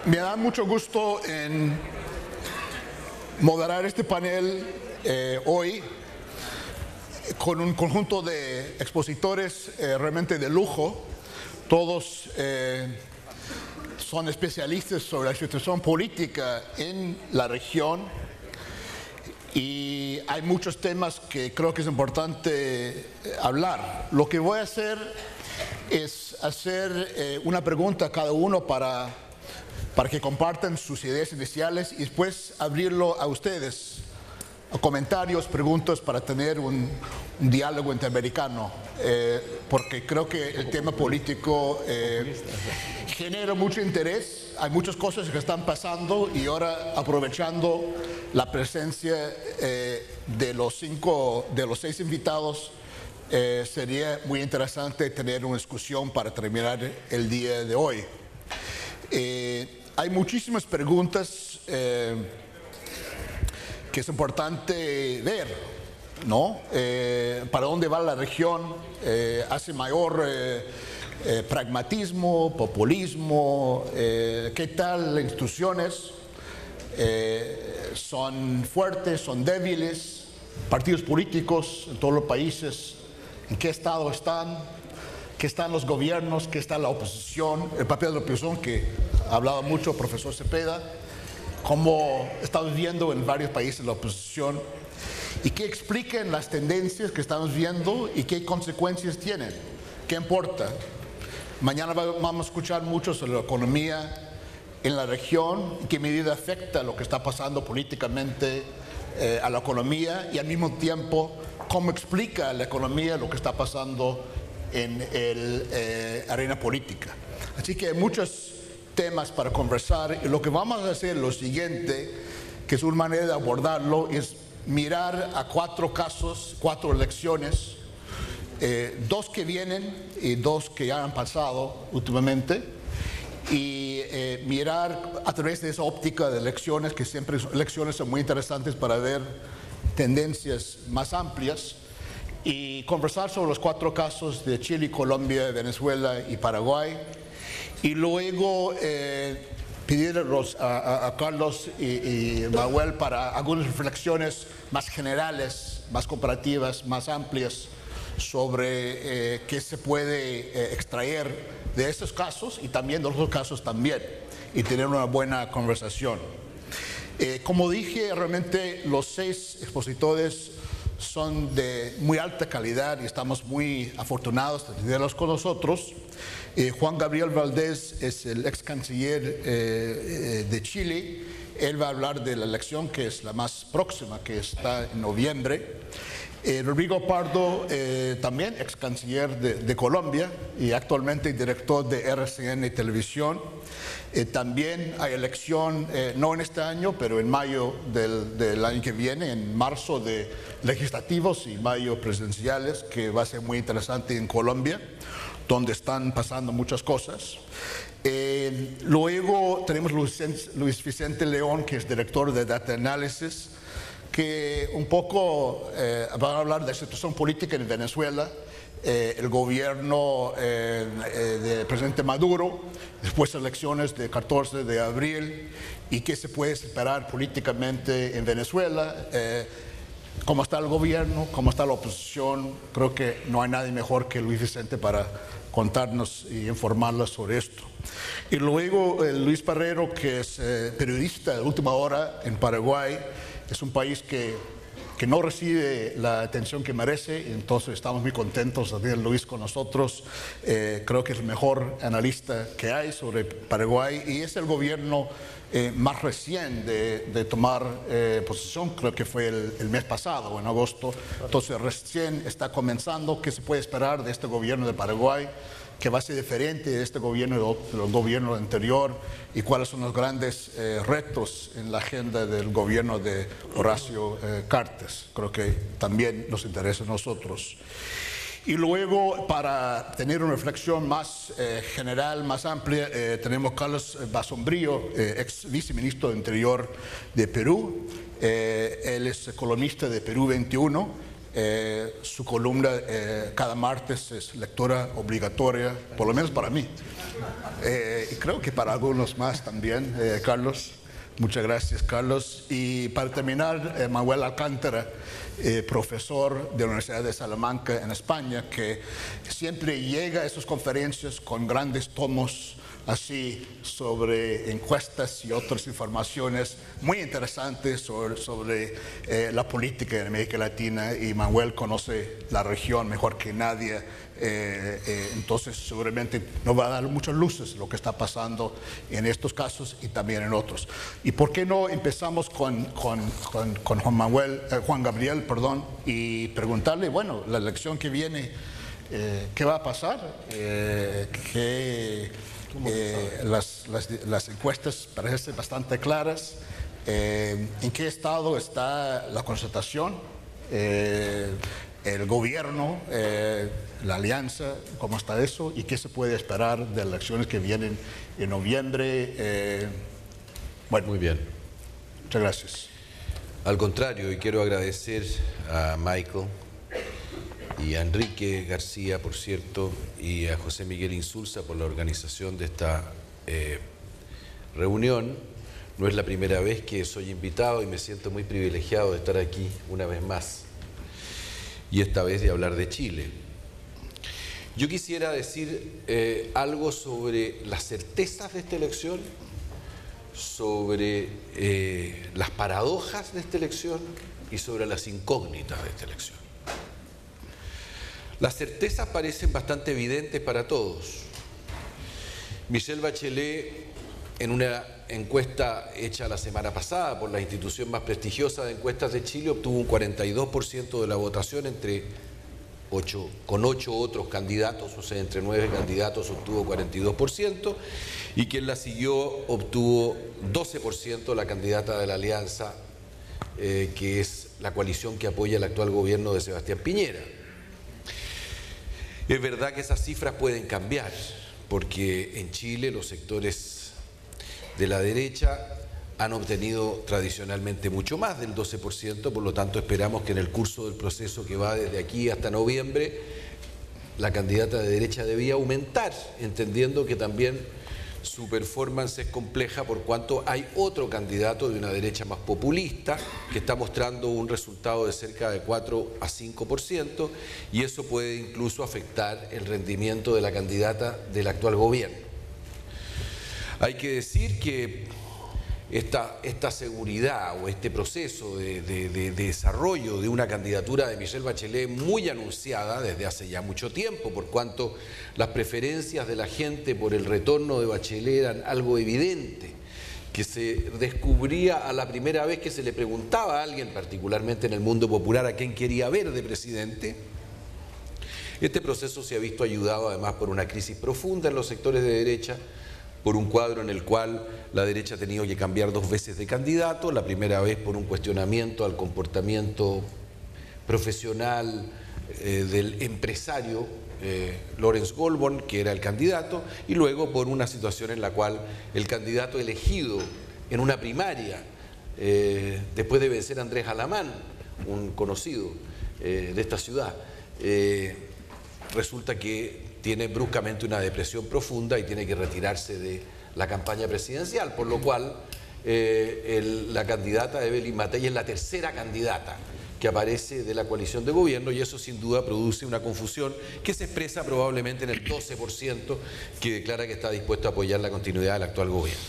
Me da mucho gusto en moderar este panel hoy con un conjunto de expositores realmente de lujo. Todos son especialistas sobre la situación política en la región y hay muchos temas que creo que es importante hablar. Lo que voy a hacer es hacer una pregunta a cada uno para que compartan sus ideas iniciales y después abrirlo a ustedes, a comentarios, preguntas, para tener un diálogo interamericano, porque creo que el tema político genera mucho interés. Hay muchas cosas que están pasando y ahora, aprovechando la presencia de los 6 invitados, sería muy interesante tener una discusión para terminar el día de hoy. Hay muchísimas preguntas que es importante ver, ¿no? ¿Para dónde va la región? ¿Hace mayor pragmatismo, populismo? ¿Qué tal las instituciones? ¿Son fuertes, son débiles? ¿Partidos políticos en todos los países? ¿En qué estado están? ¿Qué están los gobiernos? ¿Qué está la oposición? El papel de la oposición, que ha hablado mucho el profesor Cepeda. ¿Cómo estamos viendo en varios países la oposición? ¿Y qué explican las tendencias que estamos viendo y qué consecuencias tienen? ¿Qué importa? Mañana vamos a escuchar mucho sobre la economía en la región y qué medida afecta lo que está pasando políticamente a la economía, y al mismo tiempo cómo explica la economía lo que está pasando en la arena política. Así que hay muchos temas para conversar, y lo que vamos a hacer es lo siguiente, que es una manera de abordarlo, es mirar a 4 casos, 4 elecciones, 2 que vienen y 2 que ya han pasado últimamente, y mirar a través de esa óptica de elecciones, que siempre elecciones son muy interesantes para ver tendencias más amplias, y conversar sobre los 4 casos de Chile, Colombia, Venezuela y Paraguay. Y luego pedir a Carlos y Manuel para algunas reflexiones más generales, más comparativas, más amplias sobre qué se puede extraer de estos casos y también de otros casos también, y tener una buena conversación. Como dije, realmente los 6 expositores son de muy alta calidad y estamos muy afortunados de tenerlos con nosotros. Juan Gabriel Valdés es el ex canciller de Chile. Él va a hablar de la elección que es la más próxima, que está en noviembre. Rodrigo Pardo, también ex canciller de Colombia y actualmente director de RCN Televisión. También hay elección, no en este año, pero en mayo del año que viene, en marzo, de legislativos y mayo presidenciales, que va a ser muy interesante en Colombia, donde están pasando muchas cosas. Luego tenemos Luis Vicente León, que es director de Data Analysis, que un poco va a hablar de la situación política en Venezuela, el gobierno del presidente Maduro, después de elecciones del 14 de abril, y qué se puede esperar políticamente en Venezuela, cómo está el gobierno, cómo está la oposición. Creo que no hay nadie mejor que Luis Vicente para contarnos y informarnos sobre esto. Y luego Luis Barrero, que es periodista de última hora en Paraguay. Es un país que no recibe la atención que merece, entonces estamos muy contentos de tener a Luis con nosotros. Creo que es el mejor analista que hay sobre Paraguay, y es el gobierno más recién de tomar posesión. Creo que fue el mes pasado, en agosto. Entonces recién está comenzando. ¿Qué se puede esperar de este gobierno de Paraguay, que va a ser diferente de este gobierno del gobierno anterior, y cuáles son los grandes retos en la agenda del gobierno de Horacio Cartes? Creo que también nos interesa a nosotros. Y luego, para tener una reflexión más general, más amplia, tenemos Carlos Basombrío, ex viceministro de Interior de Perú. Él es columnista de Perú 21. Su columna cada martes es lectura obligatoria, por lo menos para mí. Y creo que para algunos más también, Carlos. Muchas gracias, Carlos. Y para terminar, Manuel Alcántara, profesor de la Universidad de Salamanca en España, que siempre llega a esas conferencias con grandes tomos así sobre encuestas y otras informaciones muy interesantes sobre la política en América Latina, y Manuel conoce la región mejor que nadie, entonces seguramente nos va a dar muchas luces lo que está pasando en estos casos y también en otros. ¿Y por qué no empezamos con Juan Gabriel, y preguntarle, bueno, la elección que viene, ¿qué va a pasar? Las encuestas parecen bastante claras. ¿En qué estado está la concertación? El gobierno, la alianza, ¿cómo está eso? ¿Y qué se puede esperar de las elecciones que vienen en noviembre? Bueno, muy bien. Muchas gracias. Al contrario, y quiero agradecer a Michael y a Enrique García, por cierto, y a José Miguel Insulza por la organización de esta reunión. No es la primera vez que soy invitado y me siento muy privilegiado de estar aquí una vez más, y esta vez de hablar de Chile. Yo quisiera decir algo sobre las certezas de esta elección, sobre las paradojas de esta elección y sobre las incógnitas de esta elección. Las certezas parecen bastante evidentes para todos. Michelle Bachelet, en una encuesta hecha la semana pasada por la institución más prestigiosa de encuestas de Chile, obtuvo un 42% de la votación con 8 otros candidatos, o sea, entre 9 candidatos obtuvo 42%, y quien la siguió obtuvo 12%, la candidata de la Alianza, que es la coalición que apoya el actual gobierno de Sebastián Piñera. Es verdad que esas cifras pueden cambiar, porque en Chile los sectores de la derecha han obtenido tradicionalmente mucho más del 12%, por lo tanto esperamos que en el curso del proceso que va desde aquí hasta noviembre, la candidata de derecha debía aumentar, entendiendo que también su performance es compleja por cuanto hay otro candidato de una derecha más populista que está mostrando un resultado de cerca de 4 a 5%, y eso puede incluso afectar el rendimiento de la candidata del actual gobierno. Hay que decir que esta seguridad o este proceso de desarrollo de una candidatura de Michelle Bachelet muy anunciada desde hace ya mucho tiempo, por cuanto las preferencias de la gente por el retorno de Bachelet eran algo evidente, que se descubría a la primera vez que se le preguntaba a alguien, particularmente en el mundo popular, a quién quería ver de presidente. Este proceso se ha visto ayudado además por una crisis profunda en los sectores de derecha, por un cuadro en el cual la derecha ha tenido que cambiar 2 veces de candidato, la primera vez por un cuestionamiento al comportamiento profesional del empresario Lawrence Goldborn, que era el candidato, y luego por una situación en la cual el candidato elegido en una primaria, después de vencer a Andrés Alamán, un conocido de esta ciudad, resulta que tiene bruscamente una depresión profunda y tiene que retirarse de la campaña presidencial, por lo cual la candidata Evelyn Matei es la tercera candidata que aparece de la coalición de gobierno, y eso sin duda produce una confusión que se expresa probablemente en el 12% que declara que está dispuesto a apoyar la continuidad del actual gobierno.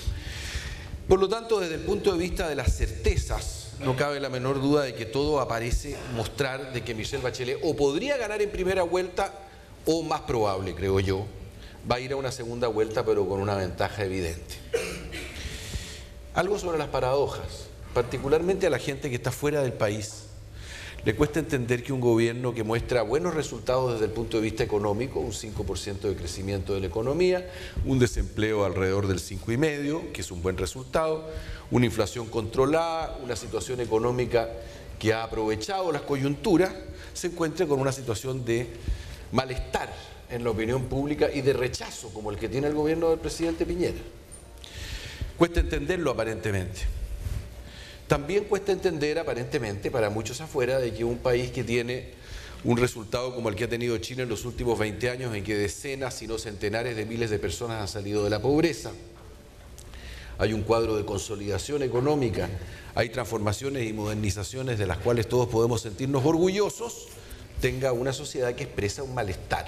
Por lo tanto, desde el punto de vista de las certezas, no cabe la menor duda de que todo aparece mostrar de que Michelle Bachelet o podría ganar en primera vuelta, o más probable, creo yo, va a ir a una segunda vuelta, pero con una ventaja evidente. Algo sobre las paradojas, particularmente a la gente que está fuera del país. Le cuesta entender que un gobierno que muestra buenos resultados desde el punto de vista económico, un 5% de crecimiento de la economía, un desempleo alrededor del 5,5%, que es un buen resultado, una inflación controlada, una situación económica que ha aprovechado las coyunturas, se encuentre con una situación de malestar en la opinión pública y de rechazo como el que tiene el gobierno del presidente Piñera. Cuesta entenderlo aparentemente. También cuesta entender, aparentemente, para muchos afuera, de que un país que tiene un resultado como el que ha tenido Chile en los últimos 20 años, en que decenas, si no centenares de miles de personas han salido de la pobreza, hay un cuadro de consolidación económica, hay transformaciones y modernizaciones de las cuales todos podemos sentirnos orgullosos, tenga una sociedad que expresa un malestar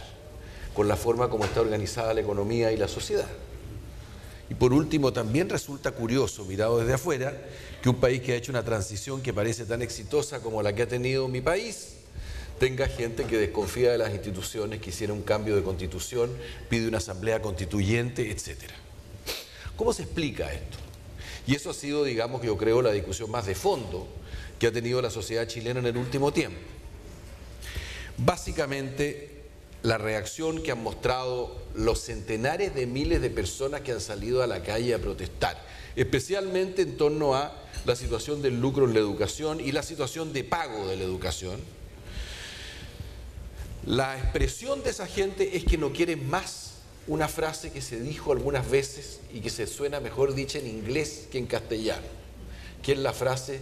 con la forma como está organizada la economía y la sociedad. Y por último, también resulta curioso, mirado desde afuera, que un país que ha hecho una transición que parece tan exitosa como la que ha tenido mi país, tenga gente que desconfía de las instituciones, que hiciera un cambio de constitución, pide una asamblea constituyente, etcétera. ¿Cómo se explica esto? Y eso ha sido, digamos, yo creo, la discusión más de fondo que ha tenido la sociedad chilena en el último tiempo. Básicamente, la reacción que han mostrado los centenares de miles de personas que han salido a la calle a protestar, especialmente en torno a la situación del lucro en la educación y la situación de pago de la educación. La expresión de esa gente es que no quieren más una frase que se dijo algunas veces y que se suena mejor dicha en inglés que en castellano, que es la frase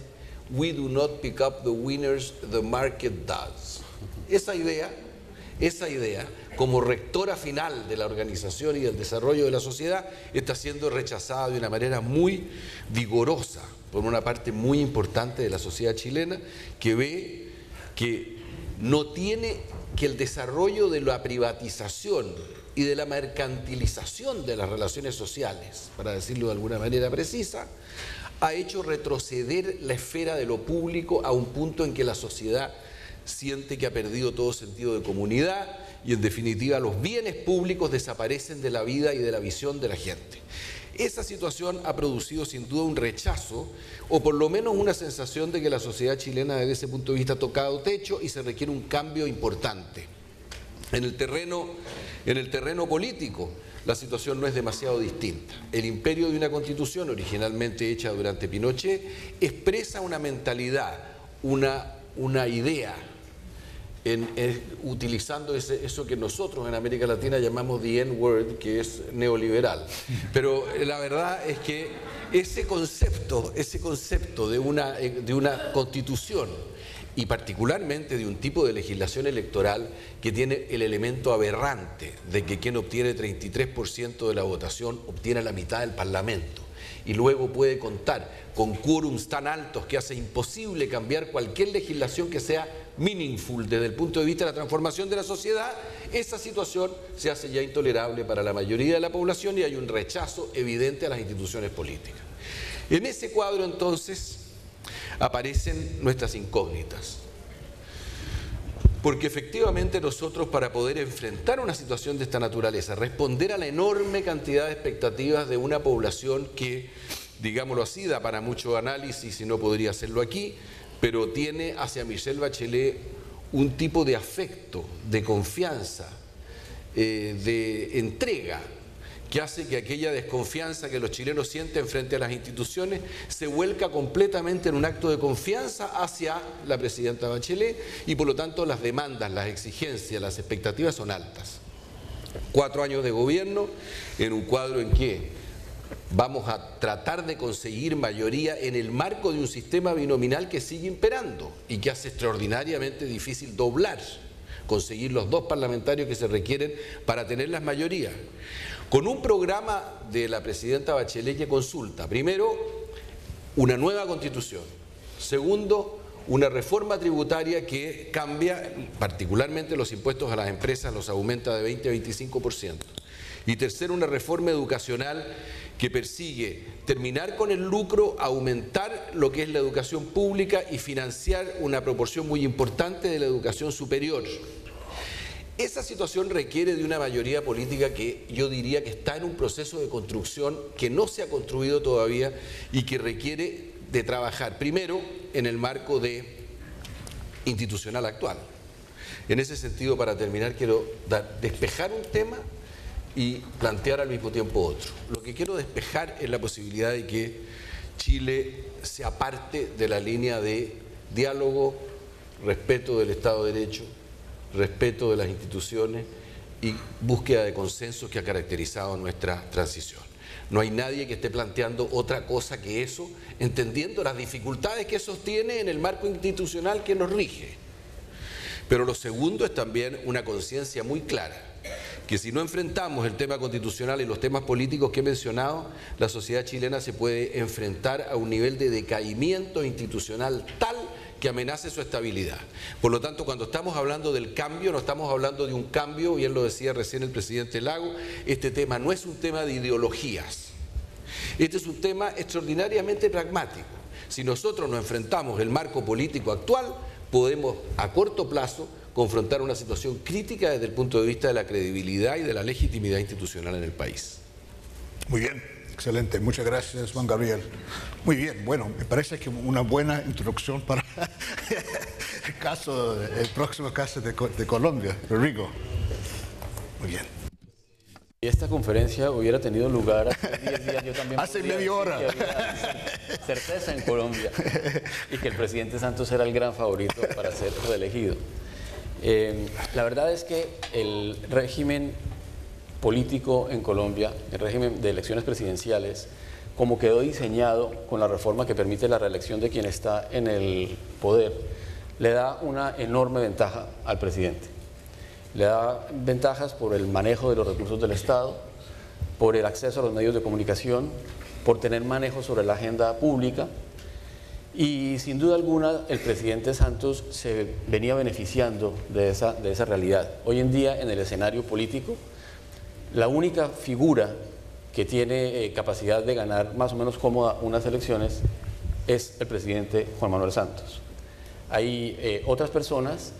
"We do not pick up the winners, the market does". Esa idea, como rectora final de la organización y del desarrollo de la sociedad, está siendo rechazada de una manera muy vigorosa por una parte muy importante de la sociedad chilena, que ve que no tiene que el desarrollo de la privatización y de la mercantilización de las relaciones sociales, para decirlo de alguna manera precisa, ha hecho retroceder la esfera de lo público a un punto en que la sociedad siente que ha perdido todo sentido de comunidad y, en definitiva, los bienes públicos desaparecen de la vida y de la visión de la gente. Esa situación ha producido sin duda un rechazo, o por lo menos una sensación de que la sociedad chilena desde ese punto de vista ha tocado techo y se requiere un cambio importante. En el terreno político, la situación no es demasiado distinta. El imperio de una constitución originalmente hecha durante Pinochet expresa una mentalidad, una idea, utilizando eso que nosotros en América Latina llamamos the N-word, que es neoliberal. Pero la verdad es que ese concepto de una constitución, y particularmente de un tipo de legislación electoral que tiene el elemento aberrante de que quien obtiene 33% de la votación obtiene la mitad del Parlamento y luego puede contar con quórums tan altos que hace imposible cambiar cualquier legislación que sea meaningful desde el punto de vista de la transformación de la sociedad. Esa situación se hace ya intolerable para la mayoría de la población y hay un rechazo evidente a las instituciones políticas. En ese cuadro, entonces, aparecen nuestras incógnitas, porque efectivamente nosotros, para poder enfrentar una situación de esta naturaleza, responder a la enorme cantidad de expectativas de una población que, digámoslo así, da para mucho análisis y no podría hacerlo aquí, pero tiene hacia Michelle Bachelet un tipo de afecto, de confianza, de entrega, que hace que aquella desconfianza que los chilenos sienten frente a las instituciones se vuelca completamente en un acto de confianza hacia la presidenta Bachelet y por lo tanto las demandas, las exigencias, las expectativas son altas. 4 años de gobierno en un cuadro en que vamos a tratar de conseguir mayoría en el marco de un sistema binominal que sigue imperando y que hace extraordinariamente difícil conseguir los 2 parlamentarios que se requieren para tener las mayorías. Con un programa de la presidenta Bachelet que consulta, primero, una nueva constitución, segundo, una reforma tributaria que cambia, particularmente los impuestos a las empresas, los aumenta de 20 a 25%, y tercero, una reforma educacional que persigue terminar con el lucro, aumentar lo que es la educación pública y financiar una proporción muy importante de la educación superior. Esa situación requiere de una mayoría política que yo diría que está en un proceso de construcción que no se ha construido todavía y que requiere de trabajar primero en el marco institucional actual. En ese sentido, para terminar, quiero despejar un tema y plantear al mismo tiempo otro. Lo que quiero despejar es la posibilidad de que Chile sea parte de la línea de diálogo, respeto del Estado de Derecho, respeto de las instituciones y búsqueda de consensos que ha caracterizado nuestra transición. No hay nadie que esté planteando otra cosa que eso, entendiendo las dificultades que sostiene en el marco institucional que nos rige. Pero lo segundo es también una conciencia muy clara, que si no enfrentamos el tema constitucional y los temas políticos que he mencionado, la sociedad chilena se puede enfrentar a un nivel de decaimiento institucional tal que amenace su estabilidad. Por lo tanto, cuando estamos hablando del cambio, no estamos hablando de un cambio, bien lo decía recién el presidente Lago, este tema no es un tema de ideologías, este es un tema extraordinariamente pragmático. Si nosotros nos enfrentamos el marco político actual, podemos a corto plazo confrontar una situación crítica desde el punto de vista de la credibilidad y de la legitimidad institucional en el país. Muy bien, excelente. Muchas gracias, Juan Gabriel. Muy bien, bueno, me parece que una buena introducción para el próximo caso de Colombia. Rodrigo. Muy bien. Si esta conferencia hubiera tenido lugar hace 10 días, yo también hace media hora. Que había certeza en Colombia y que el presidente Santos era el gran favorito para ser reelegido. La verdad es que el régimen político en Colombia, el régimen de elecciones presidenciales, como quedó diseñado con la reforma que permite la reelección de quien está en el poder, le da una enorme ventaja al presidente. Le da ventajas por el manejo de los recursos del Estado, por el acceso a los medios de comunicación, por tener manejo sobre la agenda pública. Y sin duda alguna el presidente Santos se venía beneficiando de esa realidad. Hoy en día en el escenario político, la única figura que tiene capacidad de ganar más o menos cómoda unas elecciones es el presidente Juan Manuel Santos. Hay otras personas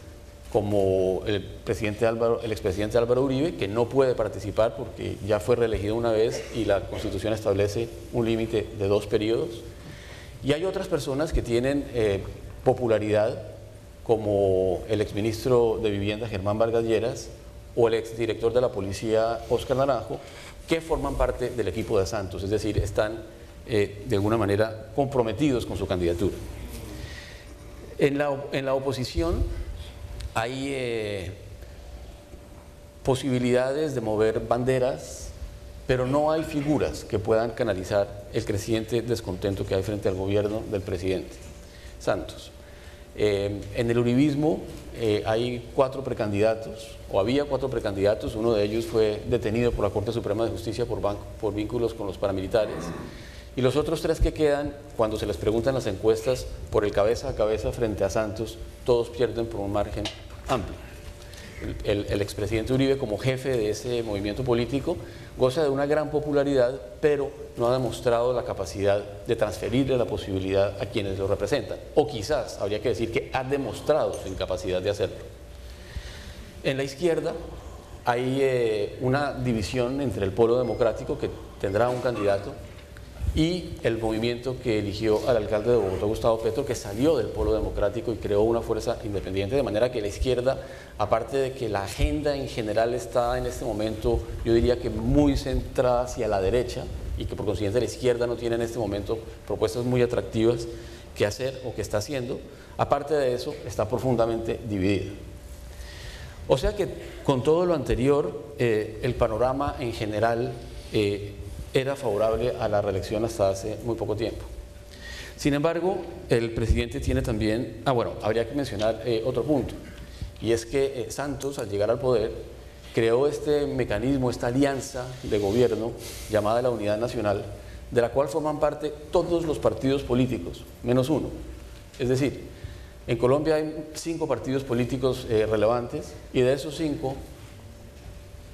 como el expresidente Álvaro Uribe, que no puede participar porque ya fue reelegido una vez y la Constitución establece un límite de 2 periodos. Y hay otras personas que tienen popularidad, como el exministro de Vivienda Germán Vargas Lleras o el exdirector de la policía Óscar Naranjo, que forman parte del equipo de Santos, es decir, están de alguna manera comprometidos con su candidatura. En la oposición hay posibilidades de mover banderas, pero no hay figuras que puedan canalizar el creciente descontento que hay frente al gobierno del presidente Santos. En el uribismo hay 4 precandidatos, o había 4 precandidatos, uno de ellos fue detenido por la Corte Suprema de Justicia por vínculos con los paramilitares, y los otros 3 que quedan, cuando se les preguntan las encuestas por el cabeza a cabeza frente a Santos, todos pierden por un margen amplio. El expresidente Uribe, como jefe de ese movimiento político, goza de una gran popularidad, pero no ha demostrado la capacidad de transferirle la posibilidad a quienes lo representan. O quizás habría que decir que ha demostrado su incapacidad de hacerlo. En la izquierda hay una división entre el Polo Democrático, que tendrá un candidato, y el movimiento que eligió al alcalde de Bogotá, Gustavo Petro, que salió del Polo Democrático y creó una fuerza independiente, de manera que la izquierda, aparte de que la agenda en general está en este momento, yo diría que muy centrada hacia la derecha, y que por consiguiente la izquierda no tiene en este momento propuestas muy atractivas que hacer o que está haciendo, aparte de eso está profundamente dividida. O sea que con todo lo anterior, el panorama en general era favorable a la reelección hasta hace muy poco tiempo. Sin embargo, el presidente tiene también, habría que mencionar otro punto, y es que Santos, al llegar al poder, creó este mecanismo, esta alianza de gobierno llamada la Unidad Nacional, de la cual forman parte todos los partidos políticos, menos uno. Es decir, en Colombia hay 5 partidos políticos relevantes, y de esos 5,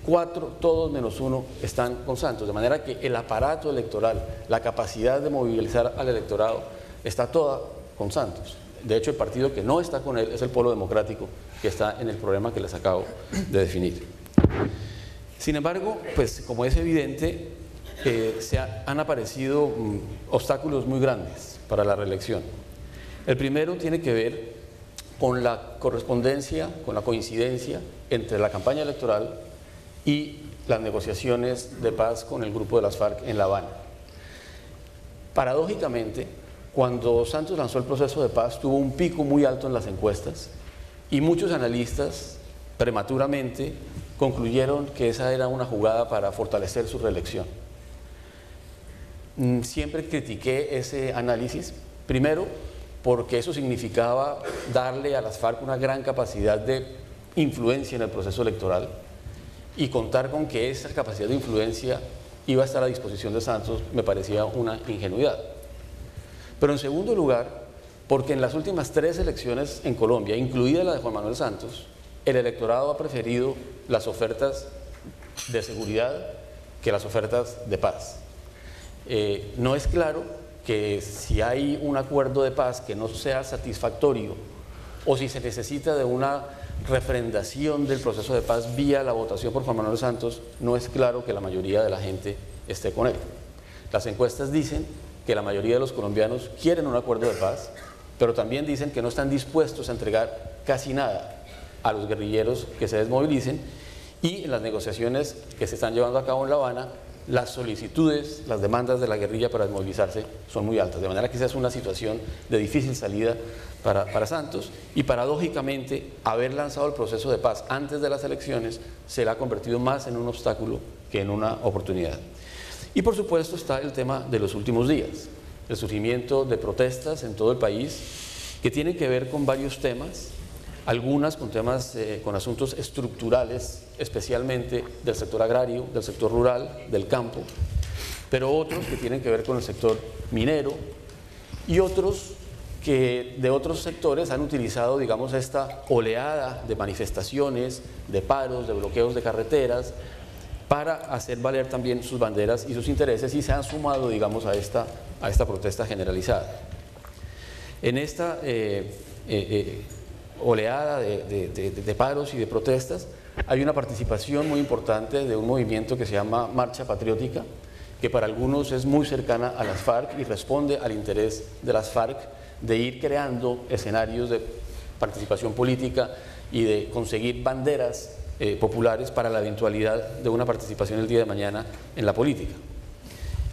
4, todos menos uno, están con Santos, de manera que el aparato electoral, la capacidad de movilizar al electorado, está toda con Santos. De hecho, el partido que no está con él es el Polo Democrático, que está en el problema que les acabo de definir. Sin embargo, pues como es evidente, han aparecido obstáculos muy grandes para la reelección. El primero tiene que ver con la correspondencia, con la coincidencia entre la campaña electoral y las negociaciones de paz con el grupo de las FARC en La Habana. Paradójicamente, cuando Santos lanzó el proceso de paz, tuvo un pico muy alto en las encuestas, y muchos analistas prematuramente concluyeron que esa era una jugada para fortalecer su reelección. siempre critiqué ese análisis, primero porque eso significaba darle a las FARC una gran capacidad de influencia en el proceso electoral, y contar con que esa capacidad de influencia iba a estar a disposición de Santos me parecía una ingenuidad. Pero en segundo lugar, porque en las últimas 3 elecciones en Colombia, incluida la de Juan Manuel Santos, el electorado ha preferido las ofertas de seguridad que las ofertas de paz. No es claro que si hay un acuerdo de paz que no sea satisfactorio, o si se necesita de una refrendación del proceso de paz vía la votación por Juan Manuel Santos, no es claro que la mayoría de la gente esté con él. Las encuestas dicen que la mayoría de los colombianos quieren un acuerdo de paz, pero también dicen que no están dispuestos a entregar casi nada a los guerrilleros que se desmovilicen, y en las negociaciones que se están llevando a cabo en La Habana, las solicitudes, las demandas de la guerrilla para desmovilizarse son muy altas, de manera que esa es una situación de difícil salida para Santos, y paradójicamente haber lanzado el proceso de paz antes de las elecciones se le ha convertido más en un obstáculo que en una oportunidad. Y por supuesto está el tema de los últimos días, el surgimiento de protestas en todo el país que tienen que ver con varios temas, algunas con temas, con asuntos estructurales, especialmente del sector agrario, del sector rural, del campo, pero otros que tienen que ver con el sector minero, y otros que de otros sectores han utilizado, digamos, esta oleada de manifestaciones, de paros, de bloqueos de carreteras, para hacer valer también sus banderas y sus intereses, y se han sumado, digamos, a esta protesta generalizada. En esta oleada de paros y de protestas hay una participación muy importante de un movimiento que se llama Marcha Patriótica, que para algunos es muy cercana a las FARC y responde al interés de las FARC de ir creando escenarios de participación política y de conseguir banderas populares para la eventualidad de una participación el día de mañana en la política.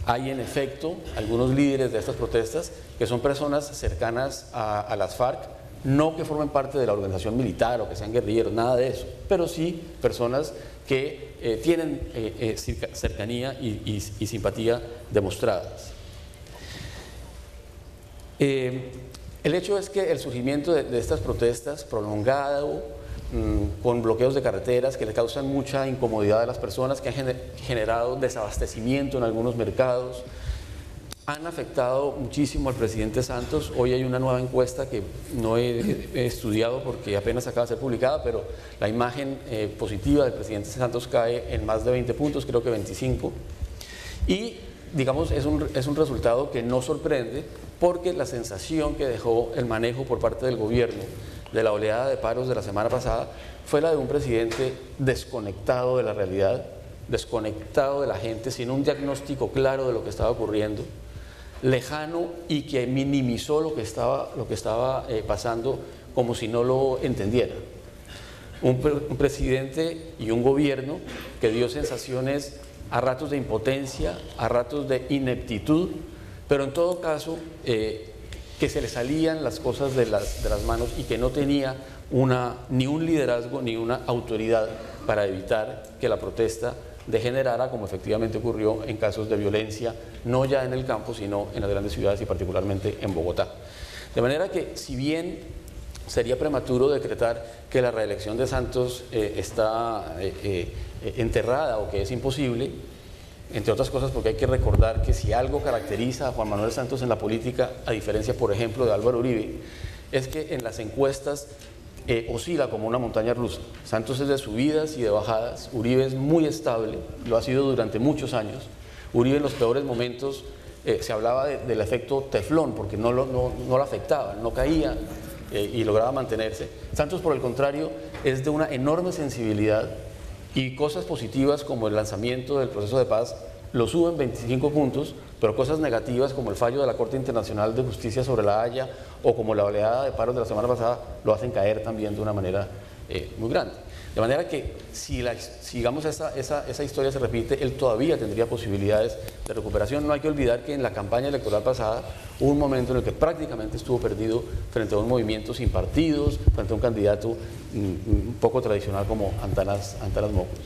Hay en efecto algunos líderes de estas protestas que son personas cercanas a las FARC, no que formen parte de la organización militar o que sean guerrilleros, nada de eso, pero sí personas que tienen cercanía y simpatía demostradas. El hecho es que el surgimiento de estas protestas prolongado, con bloqueos de carreteras que le causan mucha incomodidad a las personas, que han generado desabastecimiento en algunos mercados, han afectado muchísimo al presidente Santos. Hoy hay una nueva encuesta que no he estudiado porque apenas acaba de ser publicada, pero la imagen positiva del presidente Santos cae en más de 20 puntos, creo que 25, y digamos es un resultado que no sorprende, porque la sensación que dejó el manejo por parte del gobierno de la oleada de paros de la semana pasada fue la de un presidente desconectado de la realidad, desconectado de la gente, sin un diagnóstico claro de lo que estaba ocurriendo, lejano, y que minimizó lo que estaba pasando como si no lo entendiera. Un presidente y un gobierno que dio sensaciones a ratos de impotencia, a ratos de ineptitud, pero en todo caso que se le salían las cosas de las manos, y que no tenía ni un liderazgo ni una autoridad para evitar que la protesta degenerara, como efectivamente ocurrió en casos de violencia, no ya en el campo, sino en las grandes ciudades y particularmente en Bogotá. De manera que, si bien sería prematuro decretar que la reelección de Santos está enterrada o que es imposible, entre otras cosas porque hay que recordar que si algo caracteriza a Juan Manuel Santos en la política, a diferencia, por ejemplo, de Álvaro Uribe, es que en las encuestas oscila como una montaña rusa. Santos es de subidas y de bajadas, Uribe es muy estable, lo ha sido durante muchos años. Uribe en los peores momentos se hablaba del efecto teflón, porque no lo afectaba, no caía y lograba mantenerse. Santos, por el contrario, es de una enorme sensibilidad, y cosas positivas como el lanzamiento del proceso de paz lo suben 25 puntos, pero cosas negativas como el fallo de la Corte Internacional de Justicia sobre La Haya o como la oleada de paros de la semana pasada lo hacen caer también de una manera muy grande. De manera que si digamos esa historia se repite, él todavía tendría posibilidades de recuperación. No hay que olvidar que en la campaña electoral pasada hubo un momento en el que prácticamente estuvo perdido frente a un movimiento sin partidos, frente a un candidato un poco tradicional como Antanas Mocros.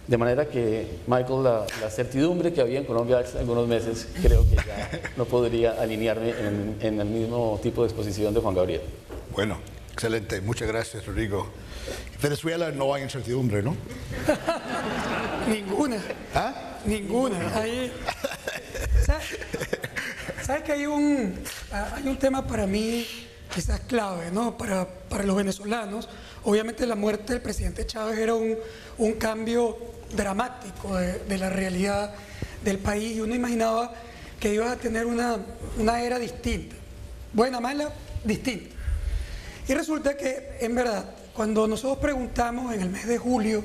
De manera que, Michael, la certidumbre que había en Colombia hace algunos meses, creo que ya no podría alinearme en el mismo tipo de exposición de Juan Gabriel. Bueno, excelente. Muchas gracias, Rodrigo. En Venezuela no hay incertidumbre, ¿no? Ninguna. ¿Ah? Ninguna. ¿Sabes que hay un tema para mí quizás clave, ¿no? Para los venezolanos? Obviamente la muerte del presidente Chávez era un cambio dramático de la realidad del país, y uno imaginaba que iba a tener una era distinta, buena, mala, distinta. Y resulta que, en verdad, cuando nosotros preguntamos en el mes de julio,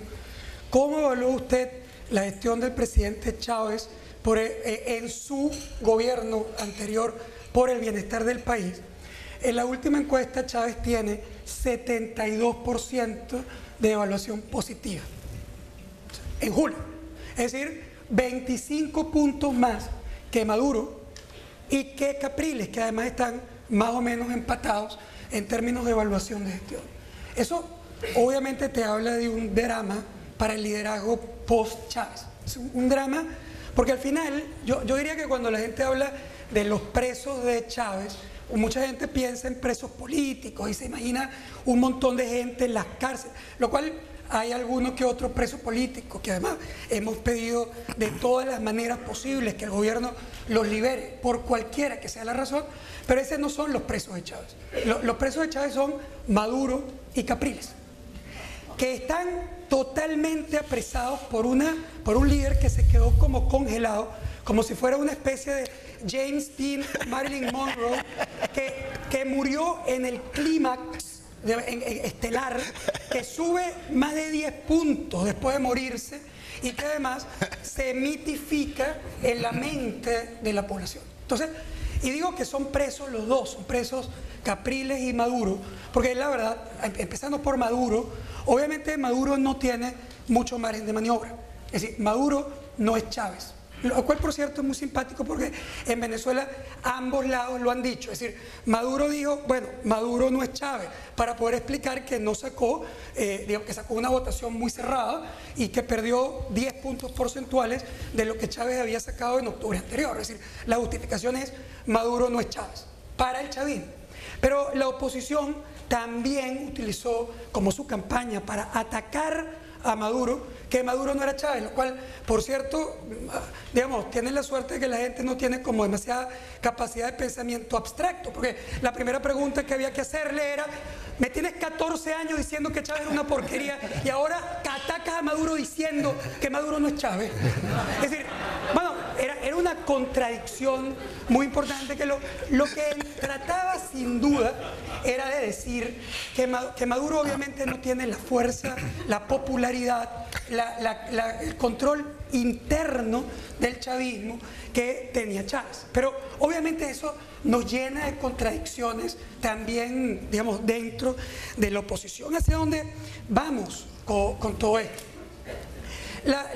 ¿cómo evaluó usted la gestión del presidente Chávez en su gobierno anterior por el bienestar del país? En la última encuesta, Chávez tiene 72% de evaluación positiva en julio, es decir, 25 puntos más que Maduro y que Capriles, que además están más o menos empatados en términos de evaluación de gestión. Eso obviamente te habla de un drama para el liderazgo post-Chávez. Es un drama porque al final, yo diría que cuando la gente habla de los presos de Chávez, mucha gente piensa en presos políticos y se imagina un montón de gente en las cárceles, lo cual hay algunos que otros presos políticos que además hemos pedido de todas las maneras posibles que el gobierno los libere, por cualquiera que sea la razón, pero esos no son los presos de Chávez. Los presos de Chávez son Maduro y Capriles, que están totalmente apresados por un líder que se quedó como congelado, como si fuera una especie de James Dean, Marilyn Monroe, que murió en el clímax estelar, que sube más de 10 puntos después de morirse y que además se mitifica en la mente de la población. Entonces, y digo que son presos los dos, son presos Capriles y Maduro, porque la verdad, empezando por Maduro, obviamente Maduro no tiene mucho margen de maniobra. Es decir, Maduro no es Chávez. Lo cual, por cierto, es muy simpático porque en Venezuela ambos lados lo han dicho. Es decir, Maduro dijo, bueno, Maduro no es Chávez, para poder explicar que no sacó, digamos, que sacó una votación muy cerrada y que perdió 10 puntos porcentuales de lo que Chávez había sacado en octubre anterior. Es decir, la justificación es, Maduro no es Chávez, para el chavismo. Pero la oposición también utilizó como su campaña para atacar a Maduro, que Maduro no era Chávez, lo cual, por cierto, digamos, tiene la suerte de que la gente no tiene como demasiada capacidad de pensamiento abstracto, porque la primera pregunta que había que hacerle era, me tienes 14 años diciendo que Chávez era una porquería y ahora atacas a Maduro diciendo que Maduro no es Chávez. Es decir, bueno, era una contradicción muy importante que lo que él trataba sin duda era de decir que Maduro obviamente no tiene la fuerza, la popularidad, el control interno del chavismo que tenía Chávez. Pero obviamente eso nos llena de contradicciones también, digamos, dentro de la oposición. ¿Hacia dónde vamos con todo esto?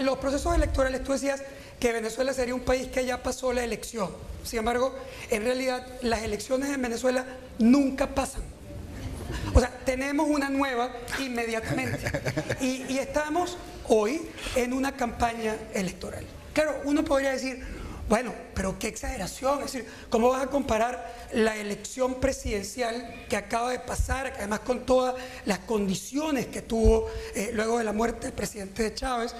Los procesos electorales, tú decías que Venezuela sería un país que ya pasó la elección. Sin embargo, en realidad las elecciones en Venezuela nunca pasan. O sea, tenemos una nueva inmediatamente y estamos hoy en una campaña electoral. Claro, uno podría decir, bueno, pero qué exageración, es decir, ¿cómo vas a comparar la elección presidencial que acaba de pasar, además con todas las condiciones que tuvo luego de la muerte del presidente Chávez,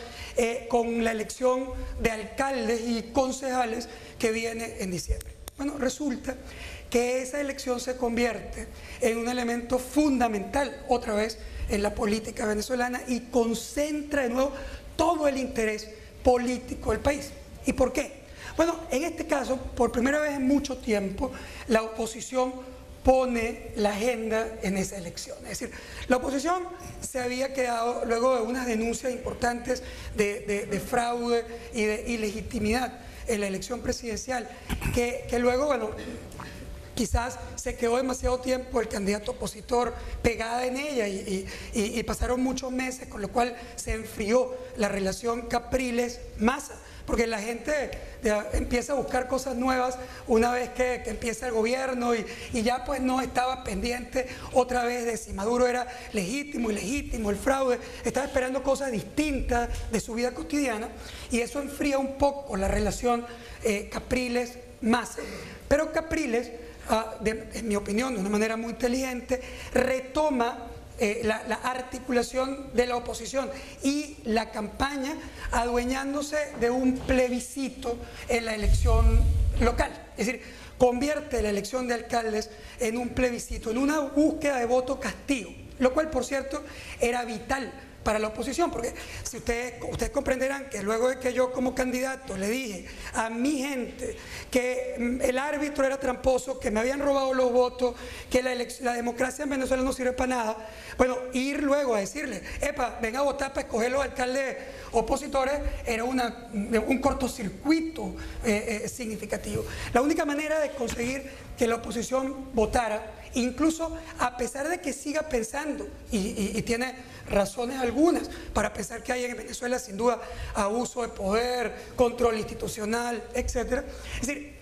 con la elección de alcaldes y concejales que viene en diciembre? Bueno, resulta que esa elección se convierte en un elemento fundamental, otra vez, en la política venezolana y concentra de nuevo todo el interés político del país. ¿Y por qué? Bueno, en este caso, por primera vez en mucho tiempo, la oposición pone la agenda en esa elección. Es decir, la oposición se había quedado, luego de unas denuncias importantes de fraude y de ilegitimidad en la elección presidencial, que luego, bueno, quizás se quedó demasiado tiempo el candidato opositor pegada en ella y pasaron muchos meses, con lo cual se enfrió la relación Capriles-Massa. porque la gente empieza a buscar cosas nuevas una vez que empieza el gobierno y ya pues no estaba pendiente otra vez de si Maduro era legítimo, ilegítimo, el fraude, estaba esperando cosas distintas de su vida cotidiana y eso enfría un poco la relación Capriles-Massa. Pero Capriles, en mi opinión, de una manera muy inteligente, retoma la articulación de la oposición y la campaña adueñándose de un plebiscito en la elección local. Es decir, convierte la elección de alcaldes en un plebiscito, en una búsqueda de voto castigo, lo cual, por cierto, era vital para la oposición, porque si ustedes comprenderán que luego de que yo como candidato le dije a mi gente que el árbitro era tramposo, que me habían robado los votos, que la democracia en Venezuela no sirve para nada, bueno, ir luego a decirle, epa, ven a votar para escoger los alcaldes opositores, era un cortocircuito significativo. La única manera de conseguir que la oposición votara, incluso a pesar de que siga pensando, y tiene razones algunas para pensar que hay en Venezuela sin duda abuso de poder, control institucional, etc. Es decir,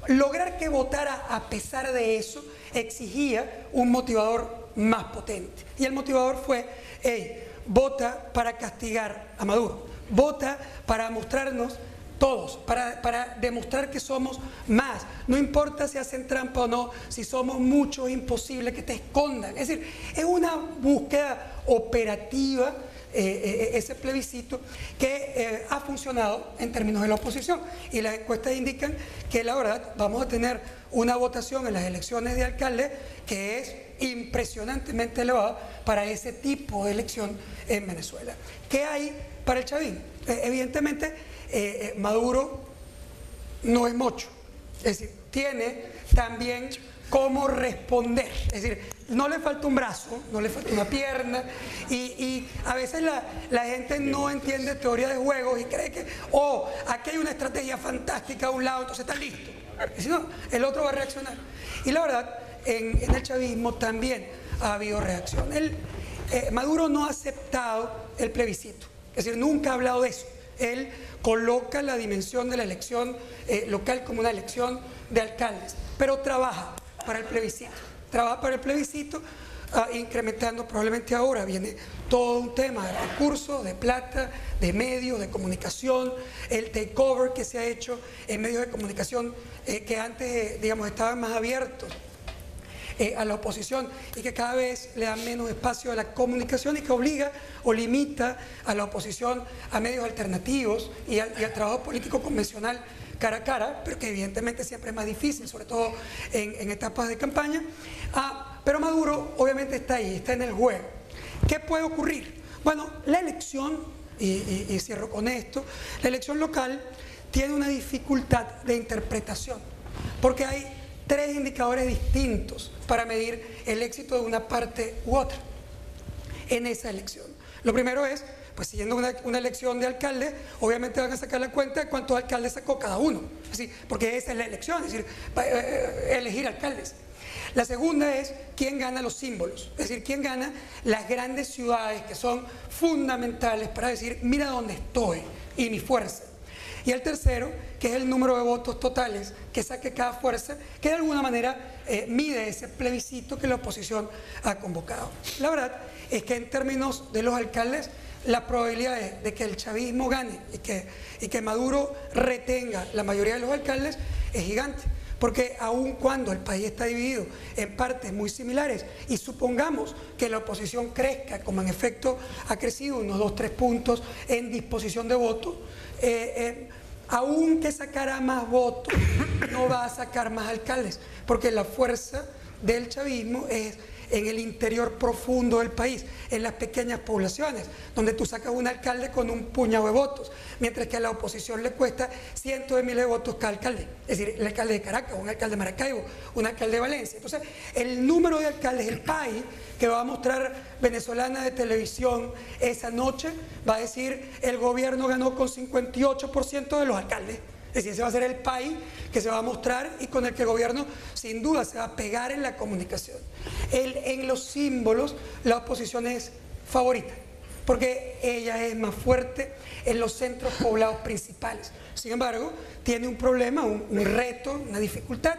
lograr que votara a pesar de eso exigía un motivador más potente. Y el motivador fue, vota para castigar a Maduro, vota para mostrarnos todos, para demostrar que somos más. No importa si hacen trampa o no, si somos muchos, es imposible que te escondan. Es decir, es una búsqueda operativa, ese plebiscito, que ha funcionado en términos de la oposición. Y las encuestas indican que la verdad vamos a tener una votación en las elecciones de alcalde que es impresionantemente elevada para ese tipo de elección en Venezuela. ¿Qué hay para el chavismo? Evidentemente, Maduro no es mocho, es decir, tiene también cómo responder, es decir, no le falta un brazo, no le falta una pierna y a veces la gente no entiende teoría de juegos y cree que, aquí hay una estrategia fantástica a un lado, entonces está listo, y si no, el otro va a reaccionar. Y la verdad, en el chavismo también ha habido reacción. Maduro no ha aceptado el plebiscito, es decir, nunca ha hablado de eso. Él coloca la dimensión de la elección local como una elección de alcaldes, pero trabaja para el plebiscito. Trabaja para el plebiscito, incrementando, probablemente ahora viene todo un tema de recursos, de plata, de medios, de comunicación, el takeover que se ha hecho en medios de comunicación que antes, digamos, estaban más abiertos a la oposición y que cada vez le dan menos espacio a la comunicación y que obliga o limita a la oposición a medios alternativos y al trabajo político convencional cara a cara, pero que evidentemente siempre es más difícil, sobre todo en etapas de campaña. Pero Maduro obviamente está ahí, está en el juego. ¿Qué puede ocurrir? Bueno, la elección, y cierro con esto, la elección local tiene una dificultad de interpretación, porque hay tres indicadores distintos para medir el éxito de una parte u otra en esa elección. Lo primero es, pues siguiendo una elección de alcalde, obviamente van a sacar la cuenta de cuántos alcaldes sacó cada uno, ¿sí? Porque esa es la elección, es decir, elegir alcaldes. La segunda es quién gana los símbolos, es decir, quién gana las grandes ciudades que son fundamentales para decir, mira dónde estoy y mi fuerza. Y el tercero, que es el número de votos totales que saque cada fuerza, que de alguna manera mide ese plebiscito que la oposición ha convocado. La verdad es que en términos de los alcaldes, la probabilidad de que el chavismo gane y que Maduro retenga la mayoría de los alcaldes es gigante. Porque aun cuando el país está dividido en partes muy similares y supongamos que la oposición crezca, como en efecto ha crecido unos 2-3 puntos en disposición de voto, aun que sacara más votos, no va a sacar más alcaldes, porque la fuerza del chavismo es en el interior profundo del país, en las pequeñas poblaciones, donde tú sacas un alcalde con un puñado de votos, mientras que a la oposición le cuesta cientos de miles de votos cada alcalde, es decir, el alcalde de Caracas, un alcalde de Maracaibo, un alcalde de Valencia. Entonces, el número de alcaldes, el país que va a mostrar Venezolana de Televisión esa noche, va a decir, el gobierno ganó con 58% de los alcaldes. Es decir, ese va a ser el país que se va a mostrar y con el que el gobierno sin duda se va a pegar en la comunicación. En los símbolos la oposición es favorita, porque ella es más fuerte en los centros poblados principales. Sin embargo, tiene un problema, un reto, una dificultad,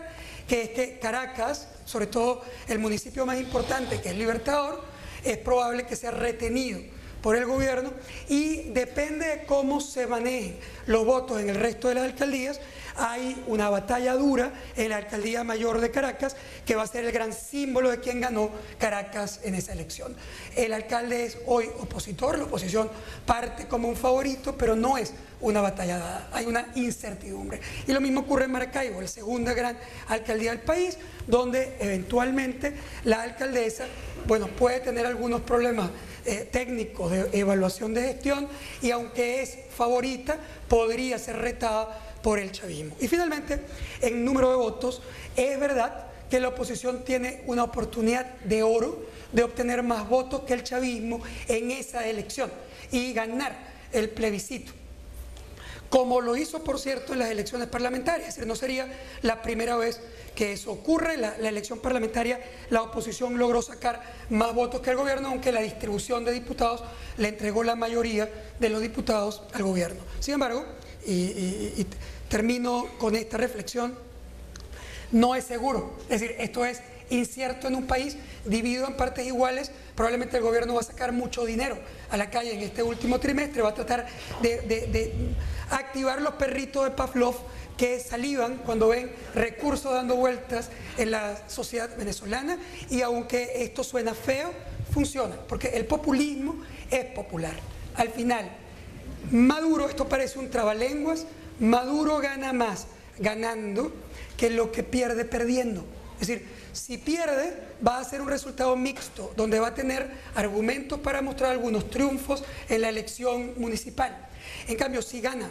que es que Caracas, sobre todo el municipio más importante, que es Libertador, es probable que sea retenido por el gobierno, y depende de cómo se manejen los votos en el resto de las alcaldías. Hay una batalla dura en la alcaldía mayor de Caracas, que va a ser el gran símbolo de quien ganó Caracas en esa elección. El alcalde es hoy opositor, la oposición parte como un favorito, pero no es una batalla dada, hay una incertidumbre. Y lo mismo ocurre en Maracaibo, la segunda gran alcaldía del país, donde eventualmente la alcaldesa, bueno, puede tener algunos problemas técnicos de evaluación de gestión, y aunque es favorita, podría ser retada por el chavismo. Y finalmente, en número de votos, es verdad que la oposición tiene una oportunidad de oro de obtener más votos que el chavismo en esa elección y ganar el plebiscito, como lo hizo, por cierto, en las elecciones parlamentarias. Es decir, no sería la primera vez que eso ocurre. La elección parlamentaria, la oposición logró sacar más votos que el gobierno, aunque la distribución de diputados le entregó la mayoría de los diputados al gobierno. Sin embargo, y termino con esta reflexión, no es seguro. Es decir, esto es incierto en un país dividido en partes iguales. Probablemente el gobierno va a sacar mucho dinero a la calle en este último trimestre, va a tratar de activar los perritos de Pavlov que salivan cuando ven recursos dando vueltas en la sociedad venezolana, y aunque esto suena feo, funciona, porque el populismo es popular. Al final, Maduro, esto parece un trabalenguas, Maduro gana más ganando que lo que pierde perdiendo. Es decir, si pierde, va a ser un resultado mixto, donde va a tener argumentos para mostrar algunos triunfos en la elección municipal. En cambio, si gana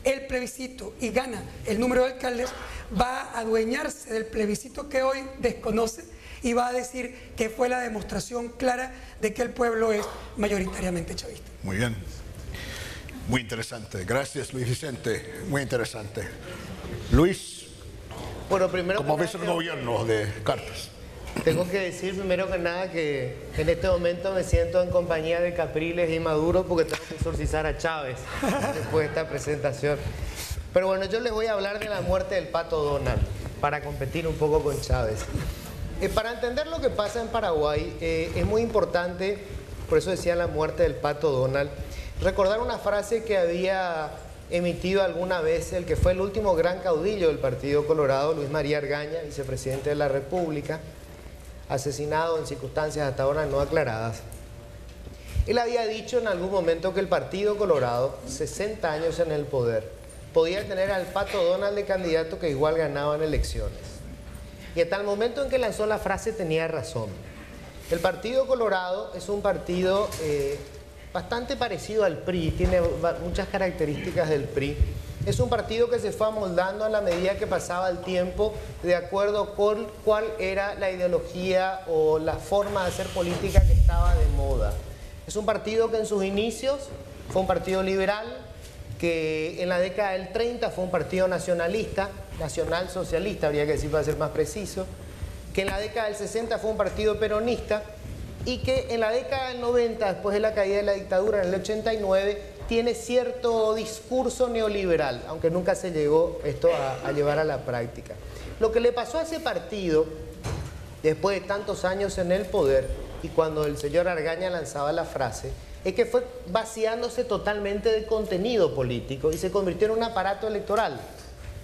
el plebiscito y gana el número de alcaldes, va a adueñarse del plebiscito que hoy desconoce y va a decir que fue la demostración clara de que el pueblo es mayoritariamente chavista. Muy bien. Muy interesante. Gracias, Luis Vicente. Muy interesante. Luis, Bueno, primero ¿cómo que ves el nada, gobierno de Cartas? tengo que decir primero que nada que en este momento me siento en compañía de Capriles y Maduro, porque tengo que exorcizar a Chávez después de esta presentación. Pero bueno, yo les voy a hablar de la muerte del Pato Donald para competir un poco con Chávez. Para entender lo que pasa en Paraguay, es muy importante, por eso decía la muerte del Pato Donald, recordar una frase que había emitido alguna vez el que fue el último gran caudillo del Partido Colorado, Luis María Argaña, vicepresidente de la República, asesinado en circunstancias hasta ahora no aclaradas. Él había dicho en algún momento que el Partido Colorado, 60 años en el poder, podía tener al Pato Donald de candidato que igual ganaba en elecciones. Y hasta el momento en que lanzó la frase tenía razón. El Partido Colorado es un partido bastante parecido al PRI, tiene muchas características del PRI. Es un partido que se fue amoldando a la medida que pasaba el tiempo, de acuerdo con cuál era la ideología o la forma de hacer política que estaba de moda. Es un partido que en sus inicios fue un partido liberal, que en la década del 30 fue un partido nacionalista, nacional socialista, habría que decir para ser más preciso, que en la década del 60 fue un partido peronista, y que en la década del 90, después de la caída de la dictadura en el 89, tiene cierto discurso neoliberal, aunque nunca se llegó esto a llevar a la práctica. Lo que le pasó a ese partido, después de tantos años en el poder, y cuando el señor Argaña lanzaba la frase, es que fue vaciándose totalmente de contenido político y se convirtió en un aparato electoral.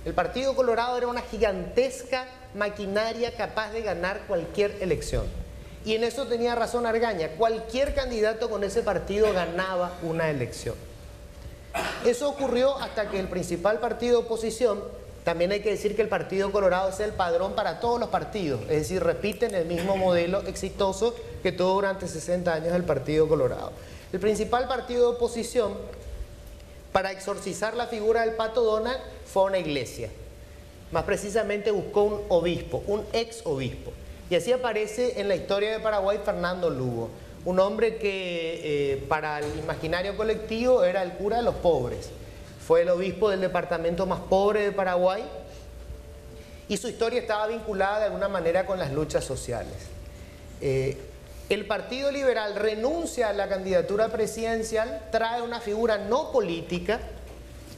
El Partido Colorado era una gigantesca maquinaria capaz de ganar cualquier elección. Y en eso tenía razón Argaña, cualquier candidato con ese partido ganaba una elección. Eso ocurrió hasta que el principal partido de oposición, también hay que decir que el Partido Colorado es el padrón para todos los partidos, es decir, repiten el mismo modelo exitoso que tuvo durante 60 años el Partido Colorado. El principal partido de oposición, para exorcizar la figura del Pato Donald, fue a una iglesia. Más precisamente buscó un obispo, un ex obispo. Y así aparece en la historia de Paraguay Fernando Lugo, un hombre que para el imaginario colectivo era el cura de los pobres. Fue el obispo del departamento más pobre de Paraguay y su historia estaba vinculada de alguna manera con las luchas sociales. El Partido Liberal renuncia a la candidatura presidencial, trae una figura no política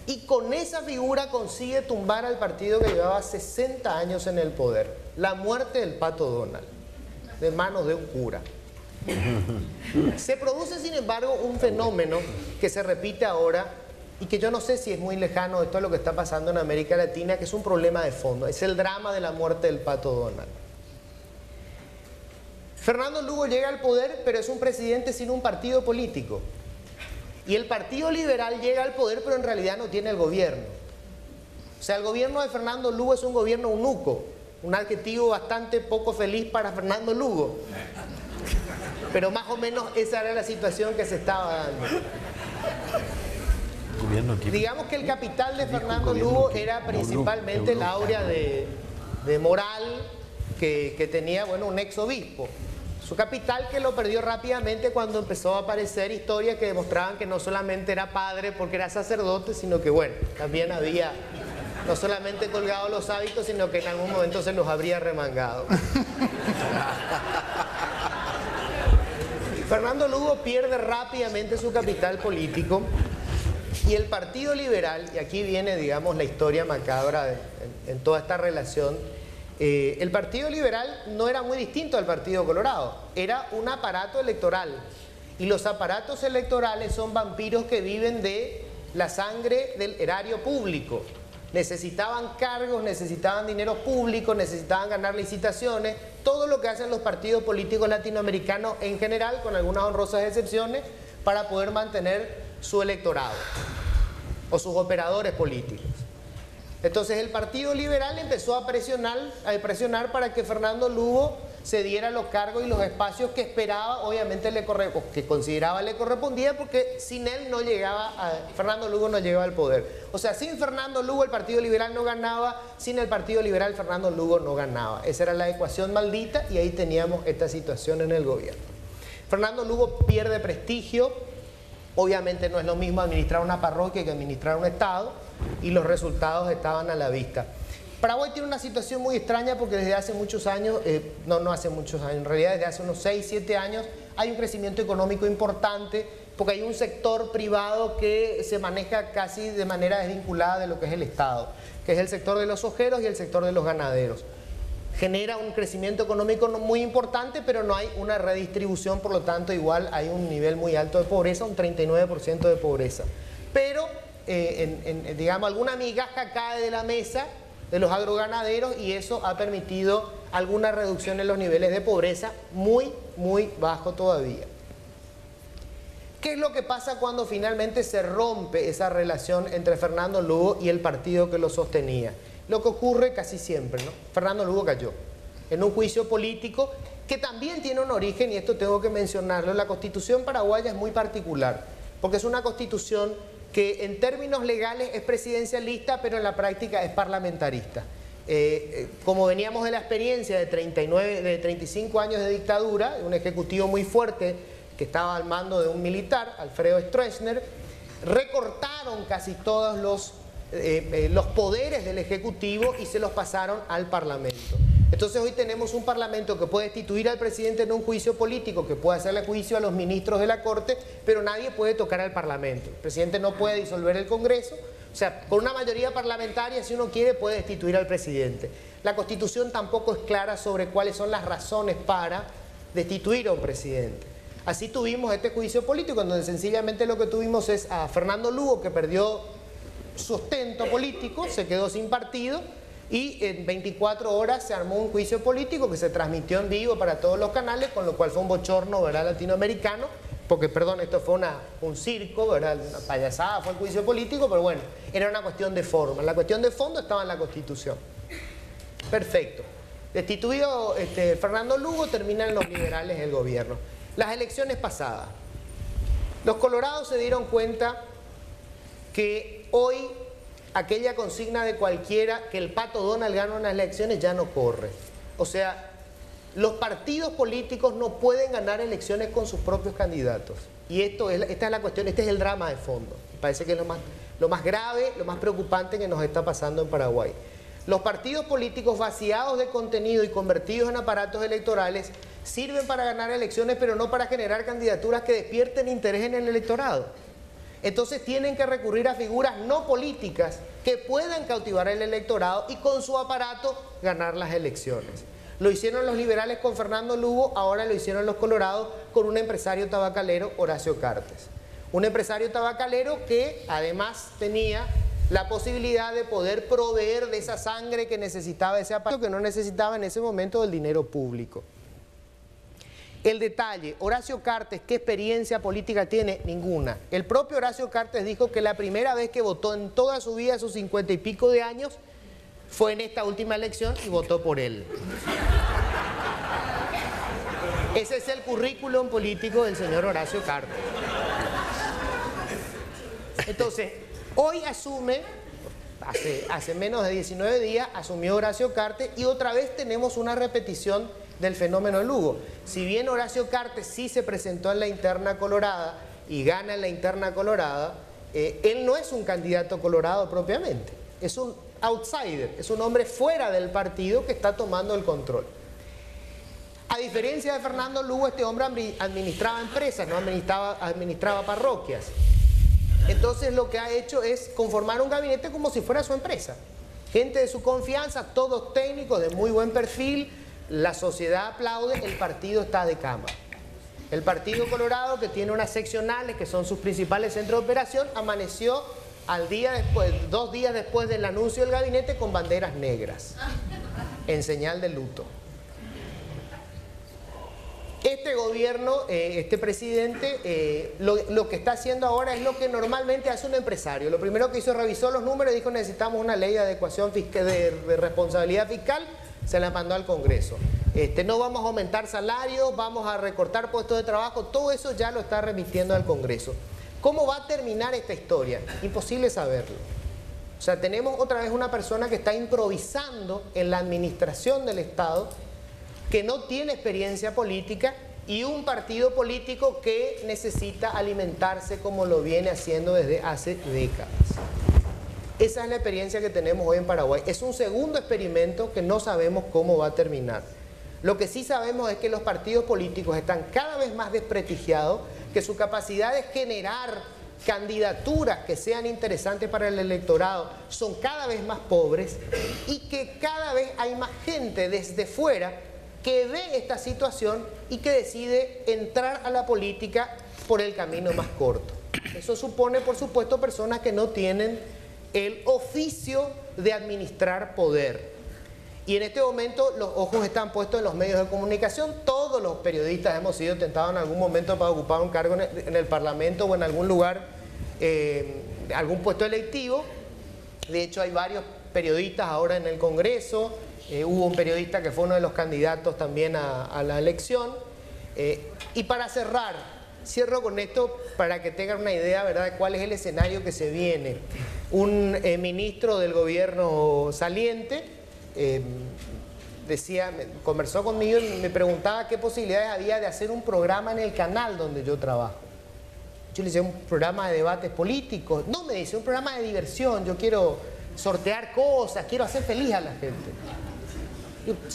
y con esa figura consigue tumbar al partido que llevaba 60 años en el poder. La muerte del Pato Donald, de manos de un cura. Se produce, sin embargo, un fenómeno que se repite ahora y que yo no sé si es muy lejano de todo lo que está pasando en América Latina, que es un problema de fondo. Es el drama de la muerte del Pato Donald. Fernando Lugo llega al poder, pero es un presidente sin un partido político. Y el Partido Liberal llega al poder, pero en realidad no tiene el gobierno. O sea, el gobierno de Fernando Lugo es un gobierno eunuco, un adjetivo bastante poco feliz para Fernando Lugo. Pero más o menos esa era la situación que se estaba dando. Digamos que el capital de Fernando Lugo era principalmente la aurea de moral que tenía, bueno, un ex obispo. Su capital que lo perdió rápidamente cuando empezó a aparecer historias que demostraban que no solamente era padre porque era sacerdote, sino que, bueno, también había no solamente colgado los hábitos, sino que en algún momento se los habría remangado. Fernando Lugo pierde rápidamente su capital político y el Partido Liberal, y aquí viene, digamos, la historia macabra en toda esta relación. El Partido Liberal no era muy distinto al Partido Colorado, era un aparato electoral. Y los aparatos electorales son vampiros que viven de la sangre del erario público. Necesitaban cargos, necesitaban dinero público, necesitaban ganar licitaciones, todo lo que hacen los partidos políticos latinoamericanos en general, con algunas honrosas excepciones, para poder mantener su electorado o sus operadores políticos. Entonces el Partido Liberal empezó a presionar para que Fernando Lugo se diera los cargos y los espacios que esperaba, obviamente que consideraba le correspondía, porque sin él no llegaba, Fernando Lugo no llegaba al poder. O sea, sin Fernando Lugo el Partido Liberal no ganaba, sin el Partido Liberal Fernando Lugo no ganaba. Esa era la ecuación maldita y ahí teníamos esta situación en el gobierno. Fernando Lugo pierde prestigio, obviamente no es lo mismo administrar una parroquia que administrar un estado, y los resultados estaban a la vista. Paraguay tiene una situación muy extraña porque desde hace muchos años, no hace muchos años, en realidad desde hace unos 6, 7 años hay un crecimiento económico importante porque hay un sector privado que se maneja casi de manera desvinculada de lo que es el Estado, que es el sector de los ojeros y el sector de los ganaderos. Genera un crecimiento económico muy importante, pero no hay una redistribución, por lo tanto igual hay un nivel muy alto de pobreza, un 39% de pobreza. Pero digamos, alguna migaja cae de la mesa de los agroganaderos y eso ha permitido alguna reducción en los niveles de pobreza, muy bajo todavía. ¿Qué es lo que pasa cuando finalmente se rompe esa relación entre Fernando Lugo y el partido que lo sostenía? Lo que ocurre casi siempre, ¿no? Fernando Lugo cayó en un juicio político que también tiene un origen, y esto tengo que mencionarlo. La Constitución paraguaya es muy particular, porque es una constitución que en términos legales es presidencialista, pero en la práctica es parlamentarista. Como veníamos de la experiencia de 35 años de dictadura, un ejecutivo muy fuerte que estaba al mando de un militar, Alfredo Stroessner, recortaron casi todos los poderes del Ejecutivo y se los pasaron al Parlamento. Entonces hoy tenemos un Parlamento que puede destituir al presidente en un juicio político, que puede hacerle juicio a los ministros de la Corte, pero nadie puede tocar al Parlamento. El presidente no puede disolver el Congreso, o sea, con una mayoría parlamentaria, si uno quiere, puede destituir al presidente. La Constitución tampoco es clara sobre cuáles son las razones para destituir a un presidente. Así tuvimos este juicio político, donde sencillamente lo que tuvimos es a Fernando Lugo, que perdió sustento político, se quedó sin partido, y en 24 horas se armó un juicio político que se transmitió en vivo para todos los canales, con lo cual fue un bochorno, ¿verdad?, latinoamericano, porque, perdón, esto fue un circo, ¿verdad?, una payasada, fue el juicio político, pero bueno, era una cuestión de forma. La cuestión de fondo estaba en la Constitución. Perfecto. Destituido Fernando Lugo, terminan los liberales el gobierno. Las elecciones pasadas. Los colorados se dieron cuenta que hoy aquella consigna de cualquiera, que el Pato Donald gana unas elecciones, ya no corre. O sea, los partidos políticos no pueden ganar elecciones con sus propios candidatos. Y esta es la cuestión, este es el drama de fondo. Me parece que es lo más grave, lo más preocupante que nos está pasando en Paraguay. Los partidos políticos vaciados de contenido y convertidos en aparatos electorales sirven para ganar elecciones, pero no para generar candidaturas que despierten interés en el electorado. Entonces tienen que recurrir a figuras no políticas que puedan cautivar al electorado y con su aparato ganar las elecciones. Lo hicieron los liberales con Fernando Lugo, ahora lo hicieron los colorados con un empresario tabacalero, Horacio Cartes. Un empresario tabacalero que además tenía la posibilidad de poder proveer de esa sangre que necesitaba ese aparato, que no necesitaba en ese momento del dinero público. El detalle, Horacio Cartes, ¿qué experiencia política tiene? Ninguna. El propio Horacio Cartes dijo que la primera vez que votó en toda su vida, sus 50 y pico de años, fue en esta última elección y votó por él. Ese es el currículum político del señor Horacio Cartes. Entonces, hoy asume, hace menos de 19 días, asumió Horacio Cartes y otra vez tenemos una repetición del fenómeno Lugo. Si bien Horacio Cartes sí se presentó en la interna colorada y gana en la interna colorada, él no es un candidato colorado propiamente, es un outsider, es un hombre fuera del partido que está tomando el control. A diferencia de Fernando Lugo, este hombre administraba empresas, no administraba parroquias. Entonces lo que ha hecho es conformar un gabinete como si fuera su empresa. Gente de su confianza, todos técnicos de muy buen perfil, la sociedad aplaude, el partido está de cama. El Partido Colorado, que tiene unas seccionales que son sus principales centros de operación, amaneció al día después, 2 días después del anuncio del gabinete con banderas negras, en señal de luto. Este gobierno, este presidente, lo que está haciendo ahora es lo que normalmente hace un empresario. Lo primero que hizo, revisó los números y dijo: necesitamos una ley de adecuación fiscal, de responsabilidad fiscal. Se la mandó al Congreso. No vamos a aumentar salarios, vamos a recortar puestos de trabajo, todo eso ya lo está remitiendo al Congreso. ¿Cómo va a terminar esta historia? Imposible saberlo. O sea, tenemos otra vez una persona que está improvisando en la administración del Estado, que no tiene experiencia política, y un partido político que necesita alimentarse como lo viene haciendo desde hace décadas. Esa es la experiencia que tenemos hoy en Paraguay. Es un segundo experimento que no sabemos cómo va a terminar. Lo que sí sabemos es que los partidos políticos están cada vez más desprestigiados, que su capacidad de generar candidaturas que sean interesantes para el electorado son cada vez más pobres y que cada vez hay más gente desde fuera que ve esta situación y que decide entrar a la política por el camino más corto. Eso supone, por supuesto, personas que no tienen el oficio de administrar poder. Y en este momento los ojos están puestos en los medios de comunicación. Todos los periodistas hemos sido tentados en algún momento para ocupar un cargo en el Parlamento o en algún lugar, algún puesto electivo. De hecho, hay varios periodistas ahora en el Congreso. Hubo un periodista que fue uno de los candidatos también a la elección. Y para cerrar, cierro con esto para que tengan una idea, ¿verdad?, de cuál es el escenario que se viene. Un ministro del gobierno saliente conversó conmigo y me preguntaba qué posibilidades había de hacer un programa en el canal donde yo trabajo. Yo le decía: un programa de debates políticos. No, me dice, un programa de diversión. Yo quiero sortear cosas, quiero hacer feliz a la gente.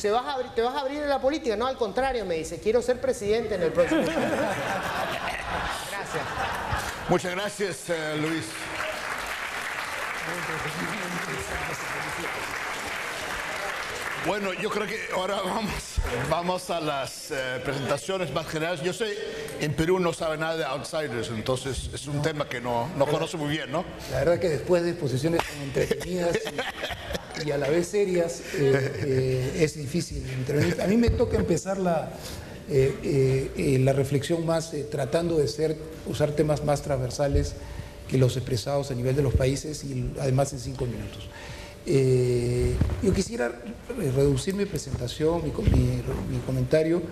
¿Te vas a abrir en la política? No, al contrario, me dice, quiero ser presidente en el próximo año. Gracias. Muchas gracias, Luis. Bueno, yo creo que ahora vamos a las presentaciones más generales. Yo sé, en Perú no sabe nada de outsiders, entonces es un tema que no conoce muy bien, ¿no? La verdad que después de exposiciones tan entretenidas y a la vez serias, es difícil intervenir. A mí me toca empezar la reflexión más tratando de usar temas más transversales que los expresados a nivel de los países y además en 5 minutos. Yo quisiera reducir mi presentación, mi comentario,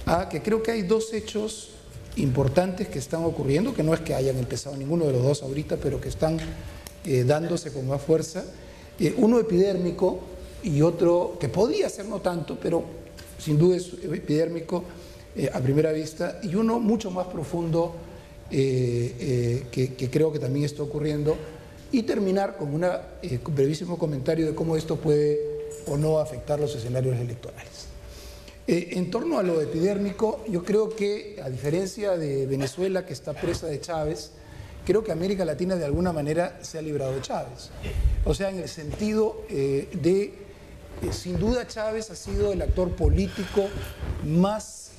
a que creo que hay 2 hechos importantes que están ocurriendo, que no es que hayan empezado ninguno de los 2 ahorita, pero que están dándose con más fuerza. Uno epidérmico y otro que podría ser no tanto, pero sin duda es epidérmico a primera vista, y uno mucho más profundo que creo que también está ocurriendo, y terminar con un brevísimo comentario de cómo esto puede o no afectar los escenarios electorales. En torno a lo epidérmico, yo creo que, a diferencia de Venezuela, que está presa de Chávez, creo que América Latina de alguna manera se ha librado de Chávez. O sea, en el sentido sin duda Chávez ha sido el actor político más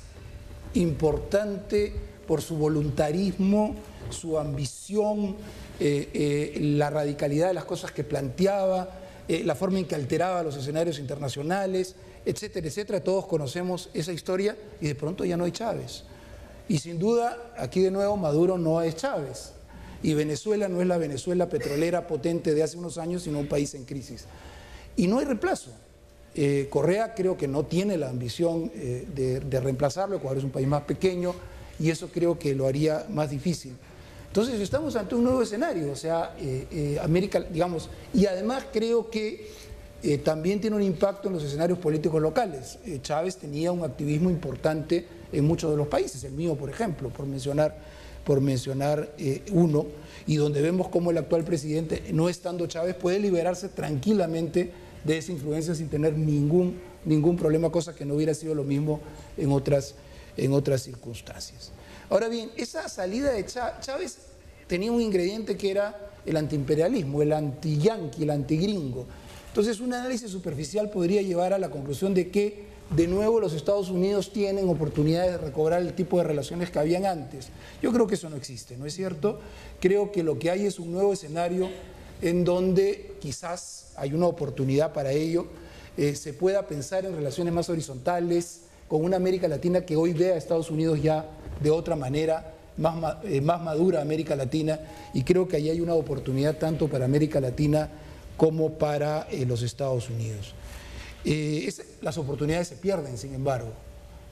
importante por su voluntarismo, su ambición, la radicalidad de las cosas que planteaba, la forma en que alteraba los escenarios internacionales, etcétera, etcétera. Todos conocemos esa historia y de pronto ya no hay Chávez. Y sin duda, aquí de nuevo, Maduro no es Chávez. Y Venezuela no es la Venezuela petrolera potente de hace unos años, sino un país en crisis. Y no hay reemplazo. Correa creo que no tiene la ambición de reemplazarlo. Ecuador es un país más pequeño y eso creo que lo haría más difícil. Entonces estamos ante un nuevo escenario, o sea, América, digamos, y además creo que también tiene un impacto en los escenarios políticos locales. Chávez tenía un activismo importante en muchos de los países, el mío por ejemplo, por mencionar uno, y donde vemos cómo el actual presidente, no estando Chávez, puede liberarse tranquilamente de esa influencia sin tener ningún problema, cosa que no hubiera sido lo mismo en otras circunstancias. Ahora bien, esa salida de Chávez tenía un ingrediente que era el antiimperialismo, el anti-yanqui, el anti-gringo. Entonces, un análisis superficial podría llevar a la conclusión de que, de nuevo, los Estados Unidos tienen oportunidades de recobrar el tipo de relaciones que habían antes. Yo creo que eso no existe, ¿no es cierto? Creo que lo que hay es un nuevo escenario en donde quizás hay una oportunidad para ello, se pueda pensar en relaciones más horizontales, con una América Latina que hoy ve a Estados Unidos ya de otra manera, más madura América Latina, y creo que ahí hay una oportunidad tanto para América Latina como para los Estados Unidos. Las oportunidades se pierden, sin embargo.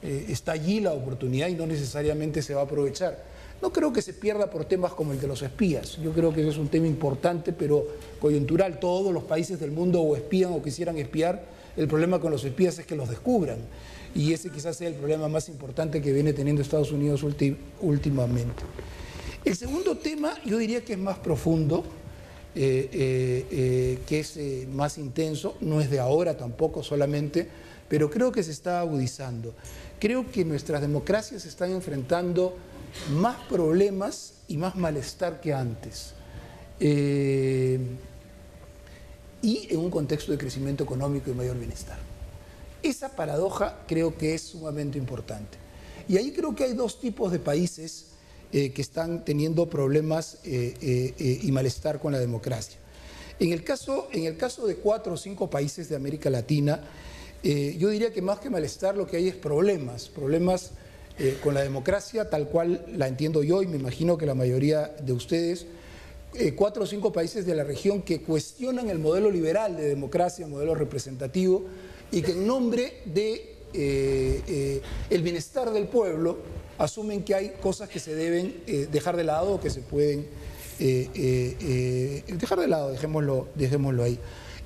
Está allí la oportunidad y no necesariamente se va a aprovechar. No creo que se pierda por temas como el de los espías. Yo creo que ese es un tema importante, pero coyuntural. Todos los países del mundo o espían o quisieran espiar. El problema con los espías es que los descubran. Y ese quizás sea el problema más importante que viene teniendo Estados Unidos últimamente. El segundo tema yo diría que es más profundo, que es más intenso, no es de ahora tampoco solamente, pero creo que se está agudizando. Creo que nuestras democracias están enfrentando más problemas y más malestar que antes. Y en un contexto de crecimiento económico y mayor bienestar. Esa paradoja creo que es sumamente importante. Y ahí creo que hay dos tipos de países que están teniendo problemas y malestar con la democracia. En el caso de 4 o 5 países de América Latina, yo diría que más que malestar lo que hay es problemas con la democracia tal cual la entiendo yo y me imagino que la mayoría de ustedes. 4 o 5 países de la región que cuestionan el modelo liberal de democracia, el modelo representativo, y que en nombre de el bienestar del pueblo asumen que hay cosas que se deben dejar de lado o que se pueden dejar de lado, dejémoslo ahí.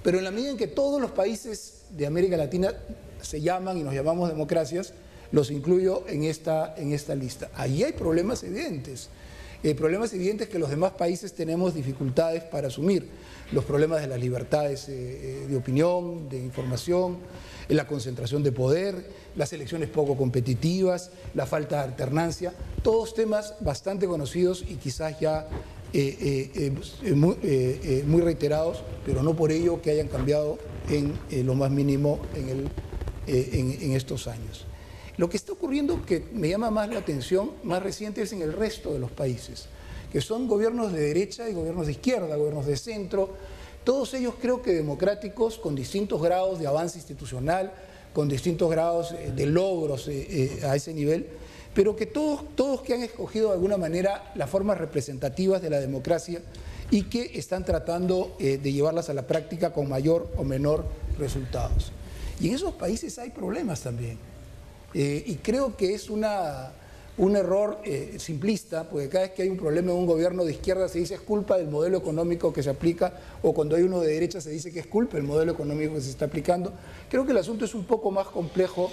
Pero en la medida en que todos los países de América Latina se llaman y nos llamamos democracias, los incluyo en esta lista. Ahí hay problemas evidentes que los demás países tenemos dificultades para asumir. Los problemas de las libertades de opinión, de información, la concentración de poder, las elecciones poco competitivas, la falta de alternancia, todos temas bastante conocidos y quizás ya muy reiterados, pero no por ello que hayan cambiado en lo más mínimo en estos años. Lo que está ocurriendo que me llama más la atención, más reciente, es en el resto de los países, que son gobiernos de derecha y gobiernos de izquierda, gobiernos de centro, todos ellos creo que democráticos, con distintos grados de avance institucional, con distintos grados de logros a ese nivel, pero que todos que han escogido de alguna manera las formas representativas de la democracia y que están tratando de llevarlas a la práctica con mayor o menor resultados. Y en esos países hay problemas también. Y creo que es un error simplista, porque cada vez que hay un problema en un gobierno de izquierda se dice es culpa del modelo económico que se aplica, o cuando hay uno de derecha se dice que es culpa del modelo económico que se está aplicando. Creo que el asunto es un poco más complejo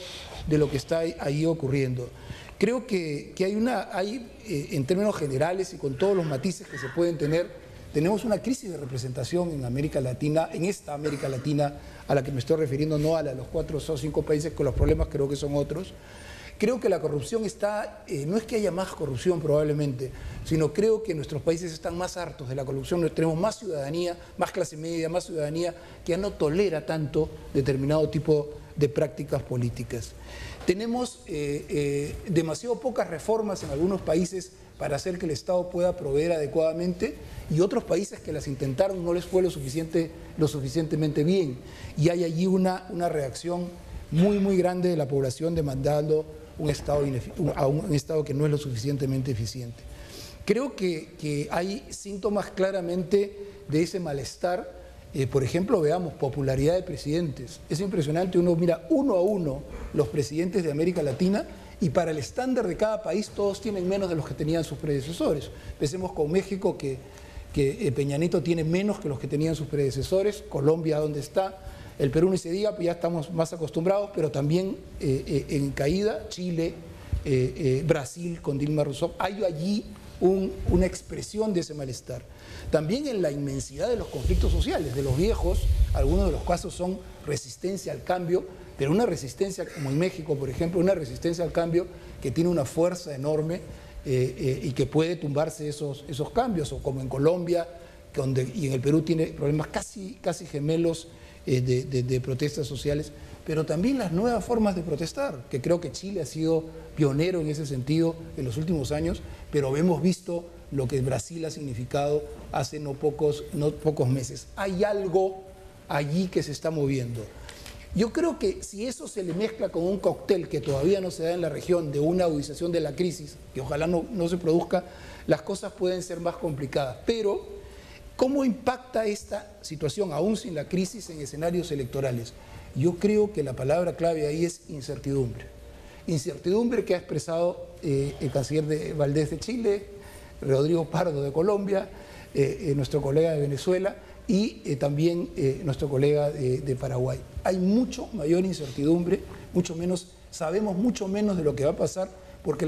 de lo que está ahí ocurriendo. Creo que hay en términos generales y con todos los matices que se pueden tener, tenemos una crisis de representación en América Latina, en esta América Latina a la que me estoy refiriendo, no a la de los 4 o 5 países con los problemas creo que son otros. Creo que la corrupción está, no es que haya más corrupción probablemente, sino creo que nuestros países están más hartos de la corrupción, tenemos más ciudadanía, más clase media, más ciudadanía que ya no tolera tanto determinado tipo de prácticas políticas. Tenemos demasiado pocas reformas en algunos países para hacer que el Estado pueda proveer adecuadamente y otros países que las intentaron no les fue lo suficientemente bien. Y hay allí una reacción muy grande de la población demandando un Estado que no es lo suficientemente eficiente. Creo que hay síntomas claramente de ese malestar. Por ejemplo, veamos popularidad de presidentes. Es impresionante, uno mira uno a uno los presidentes de América Latina y para el estándar de cada país todos tienen menos de los que tenían sus predecesores. Empecemos con México, que Peña Nieto tiene menos que los que tenían sus predecesores, Colombia donde está, el Perú ni se diga, pues ya estamos más acostumbrados, pero también en caída, Chile, Brasil con Dilma Rousseff, hay allí una expresión de ese malestar. También en la inmensidad de los conflictos sociales, de los viejos, algunos de los casos son resistencia al cambio, pero una resistencia como en México, por ejemplo, una resistencia al cambio que tiene una fuerza enorme y que puede tumbarse esos cambios, o como en Colombia y en el Perú tiene problemas casi gemelos de protestas sociales, pero también las nuevas formas de protestar, que creo que Chile ha sido pionero en ese sentido en los últimos años, pero hemos visto lo que Brasil ha significado hace no pocos meses. Hay algo allí que se está moviendo. Yo creo que si eso se le mezcla con un cóctel que todavía no se da en la región de una agudización de la crisis, que ojalá no se produzca, las cosas pueden ser más complicadas. Pero, ¿cómo impacta esta situación, aún sin la crisis, en escenarios electorales? Yo creo que la palabra clave ahí es incertidumbre. Incertidumbre que ha expresado el canciller Valdés de Chile, Rodrigo Pardo de Colombia, nuestro colega de Venezuela y también nuestro colega de Paraguay. Hay mucho mayor incertidumbre, sabemos mucho menos de lo que va a pasar, porque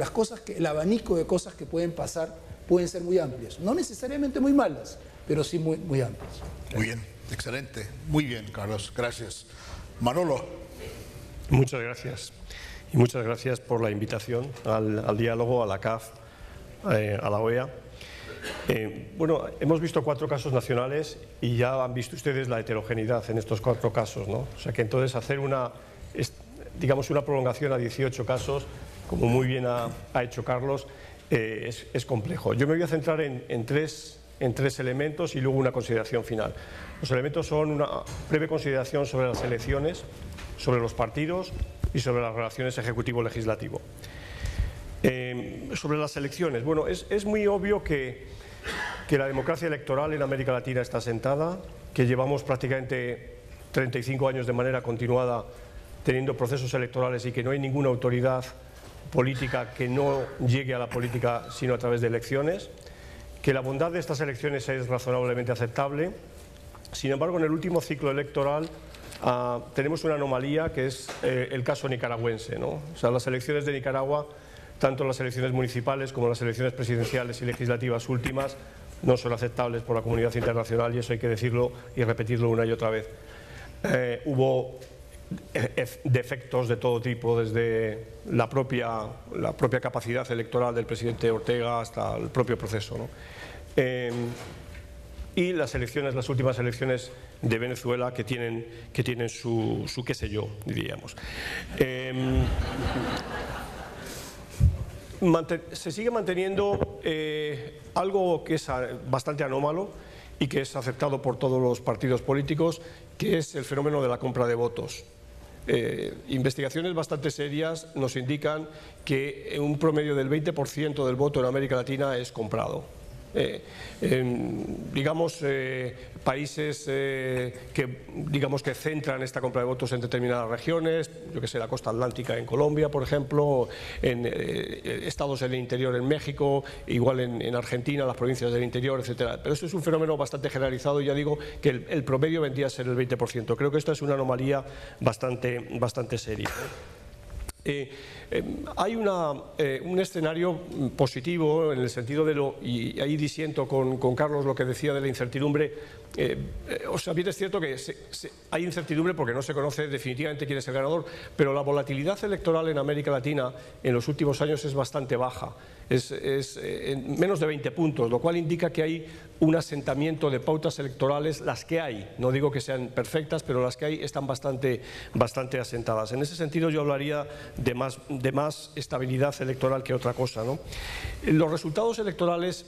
el abanico de cosas que pueden pasar pueden ser muy amplias. No necesariamente muy malas, pero sí muy amplias. Muy bien, excelente. Muy bien, Carlos, gracias. Manolo. Muchas gracias. Y muchas gracias por la invitación al diálogo, a la CAF, a la OEA. Bueno, hemos visto 4 casos nacionales y ya han visto ustedes la heterogeneidad en estos 4 casos, ¿no? O sea que entonces hacer una prolongación a 18 casos, como muy bien ha hecho Carlos, es complejo. Yo me voy a centrar en tres elementos y luego una consideración final. Los elementos son una breve consideración sobre las elecciones, sobre los partidos y sobre las relaciones ejecutivo-legislativo. Sobre las elecciones, bueno, es muy obvio que la democracia electoral en América Latina está asentada, que llevamos prácticamente 35 años de manera continuada teniendo procesos electorales y que no hay ninguna autoridad política que no llegue a la política sino a través de elecciones, que la bondad de estas elecciones es razonablemente aceptable. Sin embargo, en el último ciclo electoral tenemos una anomalía que es el caso nicaragüense, ¿no? O sea, las elecciones de Nicaragua, tanto las elecciones municipales como las elecciones presidenciales y legislativas últimas, no son aceptables por la comunidad internacional, y eso hay que decirlo y repetirlo una y otra vez. Hubo defectos de todo tipo, desde la propia capacidad electoral del presidente Ortega hasta el propio proceso, ¿no? Y las últimas elecciones de Venezuela que tienen su qué sé yo, diríamos. Se sigue manteniendo algo que es bastante anómalo y que es aceptado por todos los partidos políticos, que es el fenómeno de la compra de votos. Investigaciones bastante serias nos indican que un promedio del 20% del voto en América Latina es comprado. Países que centran esta compra de votos en determinadas regiones, yo que sé, la costa atlántica en Colombia, por ejemplo, en estados del interior en México, igual en Argentina, las provincias del interior, etcétera. Pero eso es un fenómeno bastante generalizado y ya digo que el promedio vendría a ser el 20%. Creo que esta es una anomalía bastante seria. Hay un escenario positivo en el sentido de y ahí disiento con Carlos lo que decía de la incertidumbre. O sea, bien es cierto que hay incertidumbre porque no se conoce definitivamente quién es el ganador, pero la volatilidad electoral en América Latina en los últimos años es bastante baja, es en menos de 20 puntos, lo cual indica que hay un asentamiento de pautas electorales, las que hay, no digo que sean perfectas, pero las que hay están bastante asentadas. En ese sentido yo hablaría de más estabilidad electoral que otra cosa, ¿no? Los resultados electorales,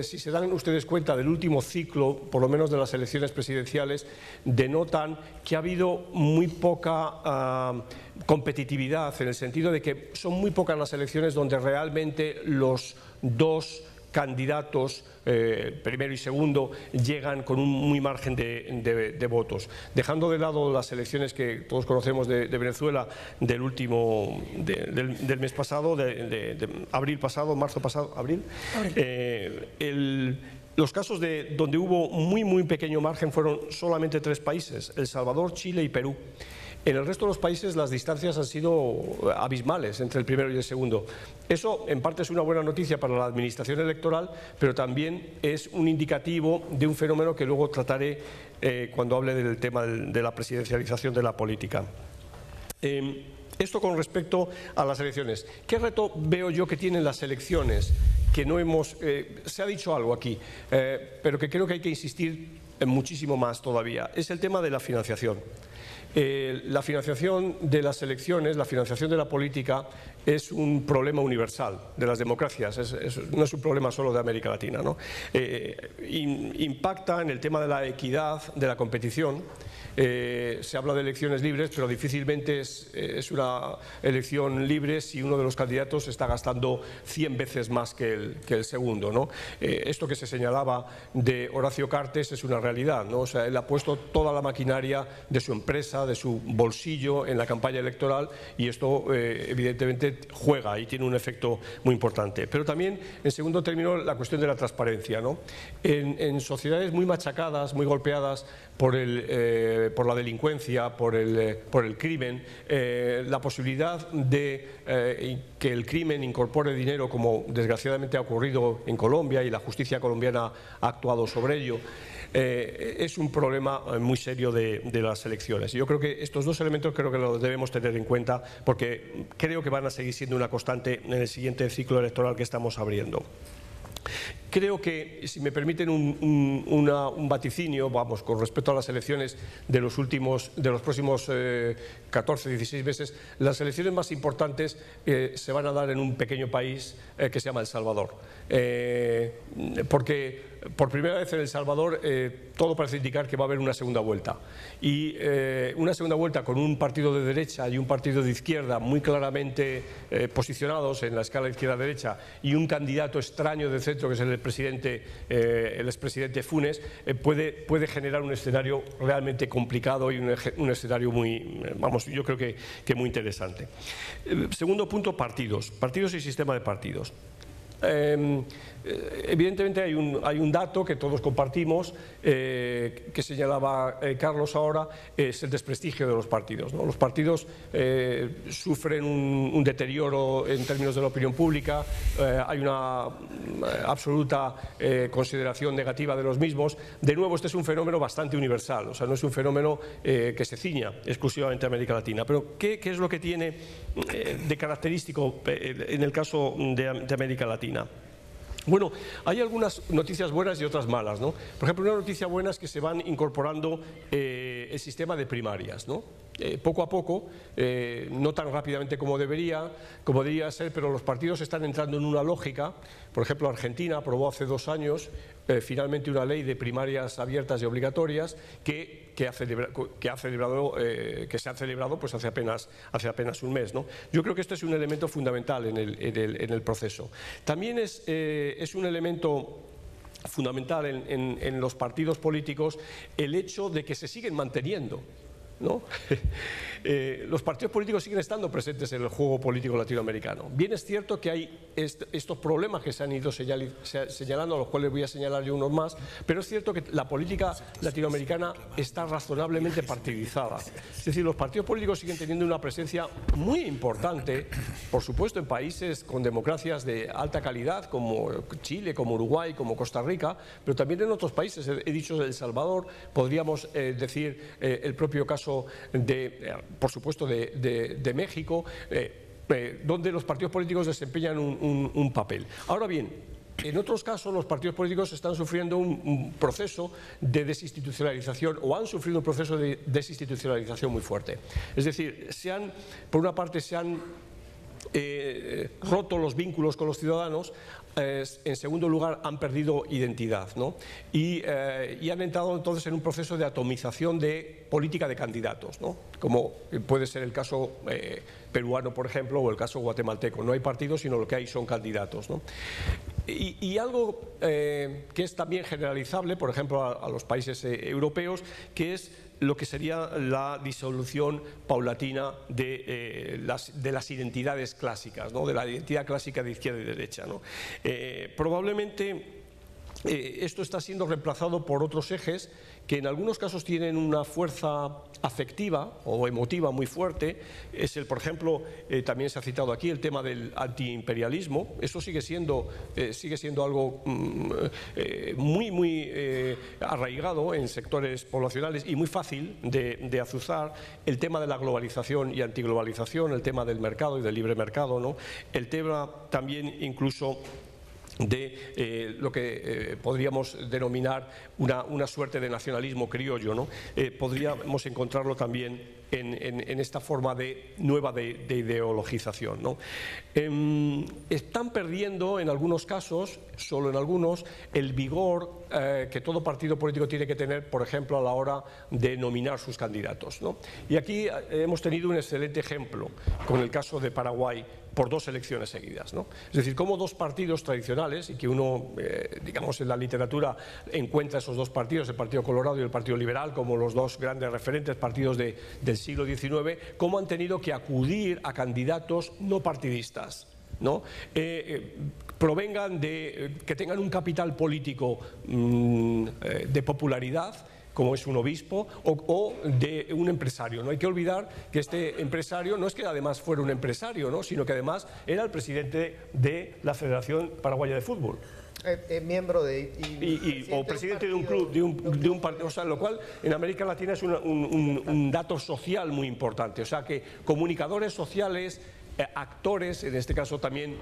si se dan ustedes cuenta del último ciclo, por lo menos de las elecciones presidenciales, denotan que ha habido muy poca competitividad, en el sentido de que son muy pocas las elecciones donde realmente los dos candidatos, primero y segundo, llegan con un muy margen de votos. Dejando de lado las elecciones que todos conocemos de Venezuela del mes pasado, de abril pasado, marzo pasado, abril. Los casos donde hubo muy pequeño margen fueron solamente 3 países, El Salvador, Chile y Perú. En el resto de los países las distancias han sido abismales entre el primero y el segundo. Eso en parte es una buena noticia para la administración electoral, pero también es un indicativo de un fenómeno que luego trataré cuando hable del tema de la presidencialización de la política. Esto con respecto a las elecciones. ¿Qué reto veo yo que tienen las elecciones? Que no hemos... se ha dicho algo aquí, pero que creo que hay que insistir muchísimo más todavía. Es el tema de la financiación. La financiación de las elecciones, la financiación de la política es un problema universal de las democracias, no es un problema solo de América Latina, ¿no? Impacta en el tema de la equidad, de la competición. Se habla de elecciones libres, pero difícilmente es una elección libre si uno de los candidatos está gastando 100 veces más que el segundo, ¿no? Esto que se señalaba de Horacio Cartes es una realidad, ¿no? O sea, él ha puesto toda la maquinaria de su empresa, de su bolsillo en la campaña electoral, y esto evidentemente juega y tiene un efecto muy importante. Pero también, en segundo término, la cuestión de la transparencia, ¿no? En sociedades muy machacadas, muy golpeadas por la delincuencia, por el crimen, la posibilidad de que el crimen incorpore dinero, como desgraciadamente ha ocurrido en Colombia y la justicia colombiana ha actuado sobre ello, es un problema muy serio de las elecciones. Yo creo que estos dos elementos creo que los debemos tener en cuenta, porque creo que van a seguir siendo una constante en el siguiente ciclo electoral que estamos abriendo. Creo que, si me permiten un vaticinio, vamos, con respecto a las elecciones de los próximos 14, 16 meses, las elecciones más importantes se van a dar en un pequeño país que se llama El Salvador. Porque por primera vez en El Salvador todo parece indicar que va a haber una segunda vuelta. Y una segunda vuelta con un partido de derecha y un partido de izquierda muy claramente posicionados en la escala izquierda-derecha, y un candidato extraño de centro que es el expresidente Funes, puede generar un escenario realmente complicado y un escenario muy, vamos, yo creo que muy interesante. Segundo punto, partidos y sistema de partidos. Evidentemente hay un dato que todos compartimos, que señalaba Carlos ahora, es el desprestigio de los partidos, ¿no? Los partidos sufren un deterioro en términos de la opinión pública, hay una absoluta consideración negativa de los mismos. De nuevo, este es un fenómeno bastante universal, o sea, no es un fenómeno que se ciña exclusivamente a América Latina. Pero ¿qué es lo que tiene de característico en el caso de América Latina? Bueno, hay algunas noticias buenas y otras malas, ¿no? Por ejemplo, una noticia buena es que se van incorporando el sistema de primarias, ¿no? Poco a poco, no tan rápidamente como debería ser, pero los partidos están entrando en una lógica. Por ejemplo, Argentina aprobó hace 2 años finalmente una ley de primarias abiertas y obligatorias que se ha celebrado pues hace apenas un mes, ¿no? Yo creo que este es un elemento fundamental en el proceso. También es un elemento fundamental en los partidos políticos el hecho de que se siguen manteniendo, ¿no? los partidos políticos siguen estando presentes en el juego político latinoamericano. Bien es cierto que hay estos problemas que se han ido señalando, a los cuales voy a señalar yo unos más, pero es cierto que la política latinoamericana está razonablemente partidizada. Es decir, los partidos políticos siguen teniendo una presencia muy importante, por supuesto, en países con democracias de alta calidad, como Chile, como Uruguay, como Costa Rica, pero también en otros países. He dicho El Salvador, podríamos decir el propio caso por supuesto, de México, donde los partidos políticos desempeñan un papel. Ahora bien, en otros casos los partidos políticos están sufriendo un proceso de desinstitucionalización, o han sufrido un proceso de desinstitucionalización muy fuerte. Es decir, por una parte se han roto los vínculos con los ciudadanos, en segundo lugar han perdido identidad, ¿no? y han entrado entonces en un proceso de atomización de política de candidatos, ¿no? Como puede ser el caso peruano, por ejemplo, o el caso guatemalteco. No hay partidos, sino lo que hay son candidatos, ¿no? Y algo que es también generalizable, por ejemplo, a los países europeos, que es lo que sería la disolución paulatina de las identidades clásicas, ¿no? De la identidad clásica de izquierda y derecha, ¿no? Probablemente esto está siendo reemplazado por otros ejes que en algunos casos tienen una fuerza afectiva o emotiva muy fuerte. Por ejemplo, también se ha citado aquí el tema del antiimperialismo. Eso sigue siendo algo muy arraigado en sectores poblacionales y muy fácil de azuzar. El tema de la globalización y antiglobalización, el tema del mercado y del libre mercado, ¿no? El tema también incluso de lo que podríamos denominar una suerte de nacionalismo criollo, ¿no? Podríamos encontrarlo también en esta forma nueva de ideologización, ¿no? Están perdiendo en algunos casos, solo en algunos, el vigor que todo partido político tiene que tener, por ejemplo, a la hora de nominar sus candidatos, ¿no? Y aquí hemos tenido un excelente ejemplo con el caso de Paraguay, por 2 elecciones seguidas, ¿no? Es decir, como 2 partidos tradicionales, y que uno, digamos, en la literatura encuentra esos 2 partidos, el Partido Colorado y el Partido Liberal, como los 2 grandes referentes partidos del siglo XIX, cómo han tenido que acudir a candidatos no partidistas, ¿no? Provengan que tengan un capital político de popularidad, como es un obispo, o de un empresario. No hay que olvidar que este empresario no es que además fuera un empresario, ¿no? Sino que además era el presidente de la Federación Paraguaya de Fútbol. Miembro o presidente de un club, de un partido, o sea, lo cual en América Latina es un dato social muy importante. O sea, que comunicadores sociales, actores, en este caso también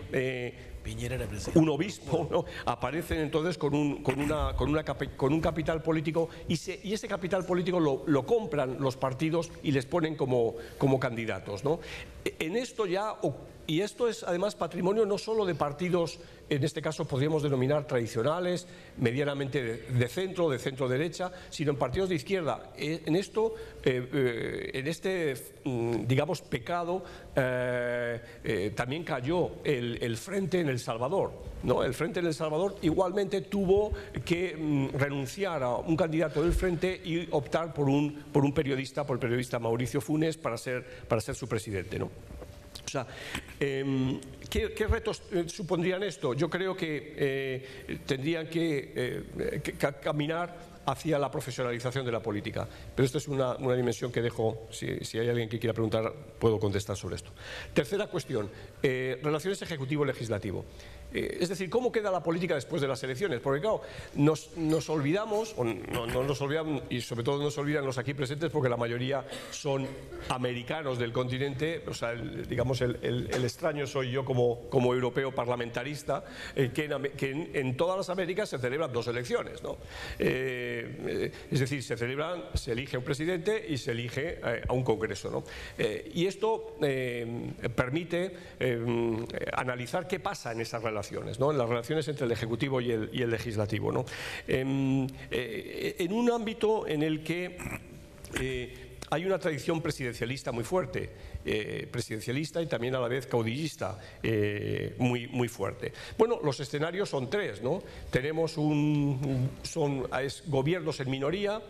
un obispo, ¿no? Aparecen entonces con un capital político, y ese capital político lo compran los partidos y les ponen como candidatos, ¿no? En esto y esto es además patrimonio no solo de partidos, en este caso podríamos denominar tradicionales, medianamente de centro derecha, sino en partidos de izquierda. En esto, en este, digamos, pecado, también cayó el Frente en El Salvador, ¿no? El Frente en El Salvador igualmente tuvo que renunciar a un candidato del Frente y optar por el periodista Mauricio Funes para ser su presidente, ¿no? O sea, ¿qué retos supondrían esto? Yo creo que tendrían que caminar hacia la profesionalización de la política. Pero esta es una dimensión que dejo, si hay alguien que quiera preguntar, puedo contestar sobre esto. Tercera cuestión, relaciones ejecutivo-legislativo. Es decir, ¿cómo queda la política después de las elecciones? Porque claro, nos olvidamos, o no nos olvidamos, y sobre todo nos olvidan los aquí presentes, porque la mayoría son americanos del continente. O sea, digamos, el extraño soy yo como europeo parlamentarista, que en todas las Américas se celebran 2 elecciones, ¿no? Es decir, se elige un presidente y se elige a un congreso, ¿no? Y esto permite analizar qué pasa en esas relaciones, ¿no? En las relaciones entre el Ejecutivo y el Legislativo, ¿no? En un ámbito en el que hay una tradición presidencialista muy fuerte, presidencialista y también a la vez caudillista muy fuerte. Bueno, los escenarios son 3, ¿no? Tenemos gobiernos en minoría,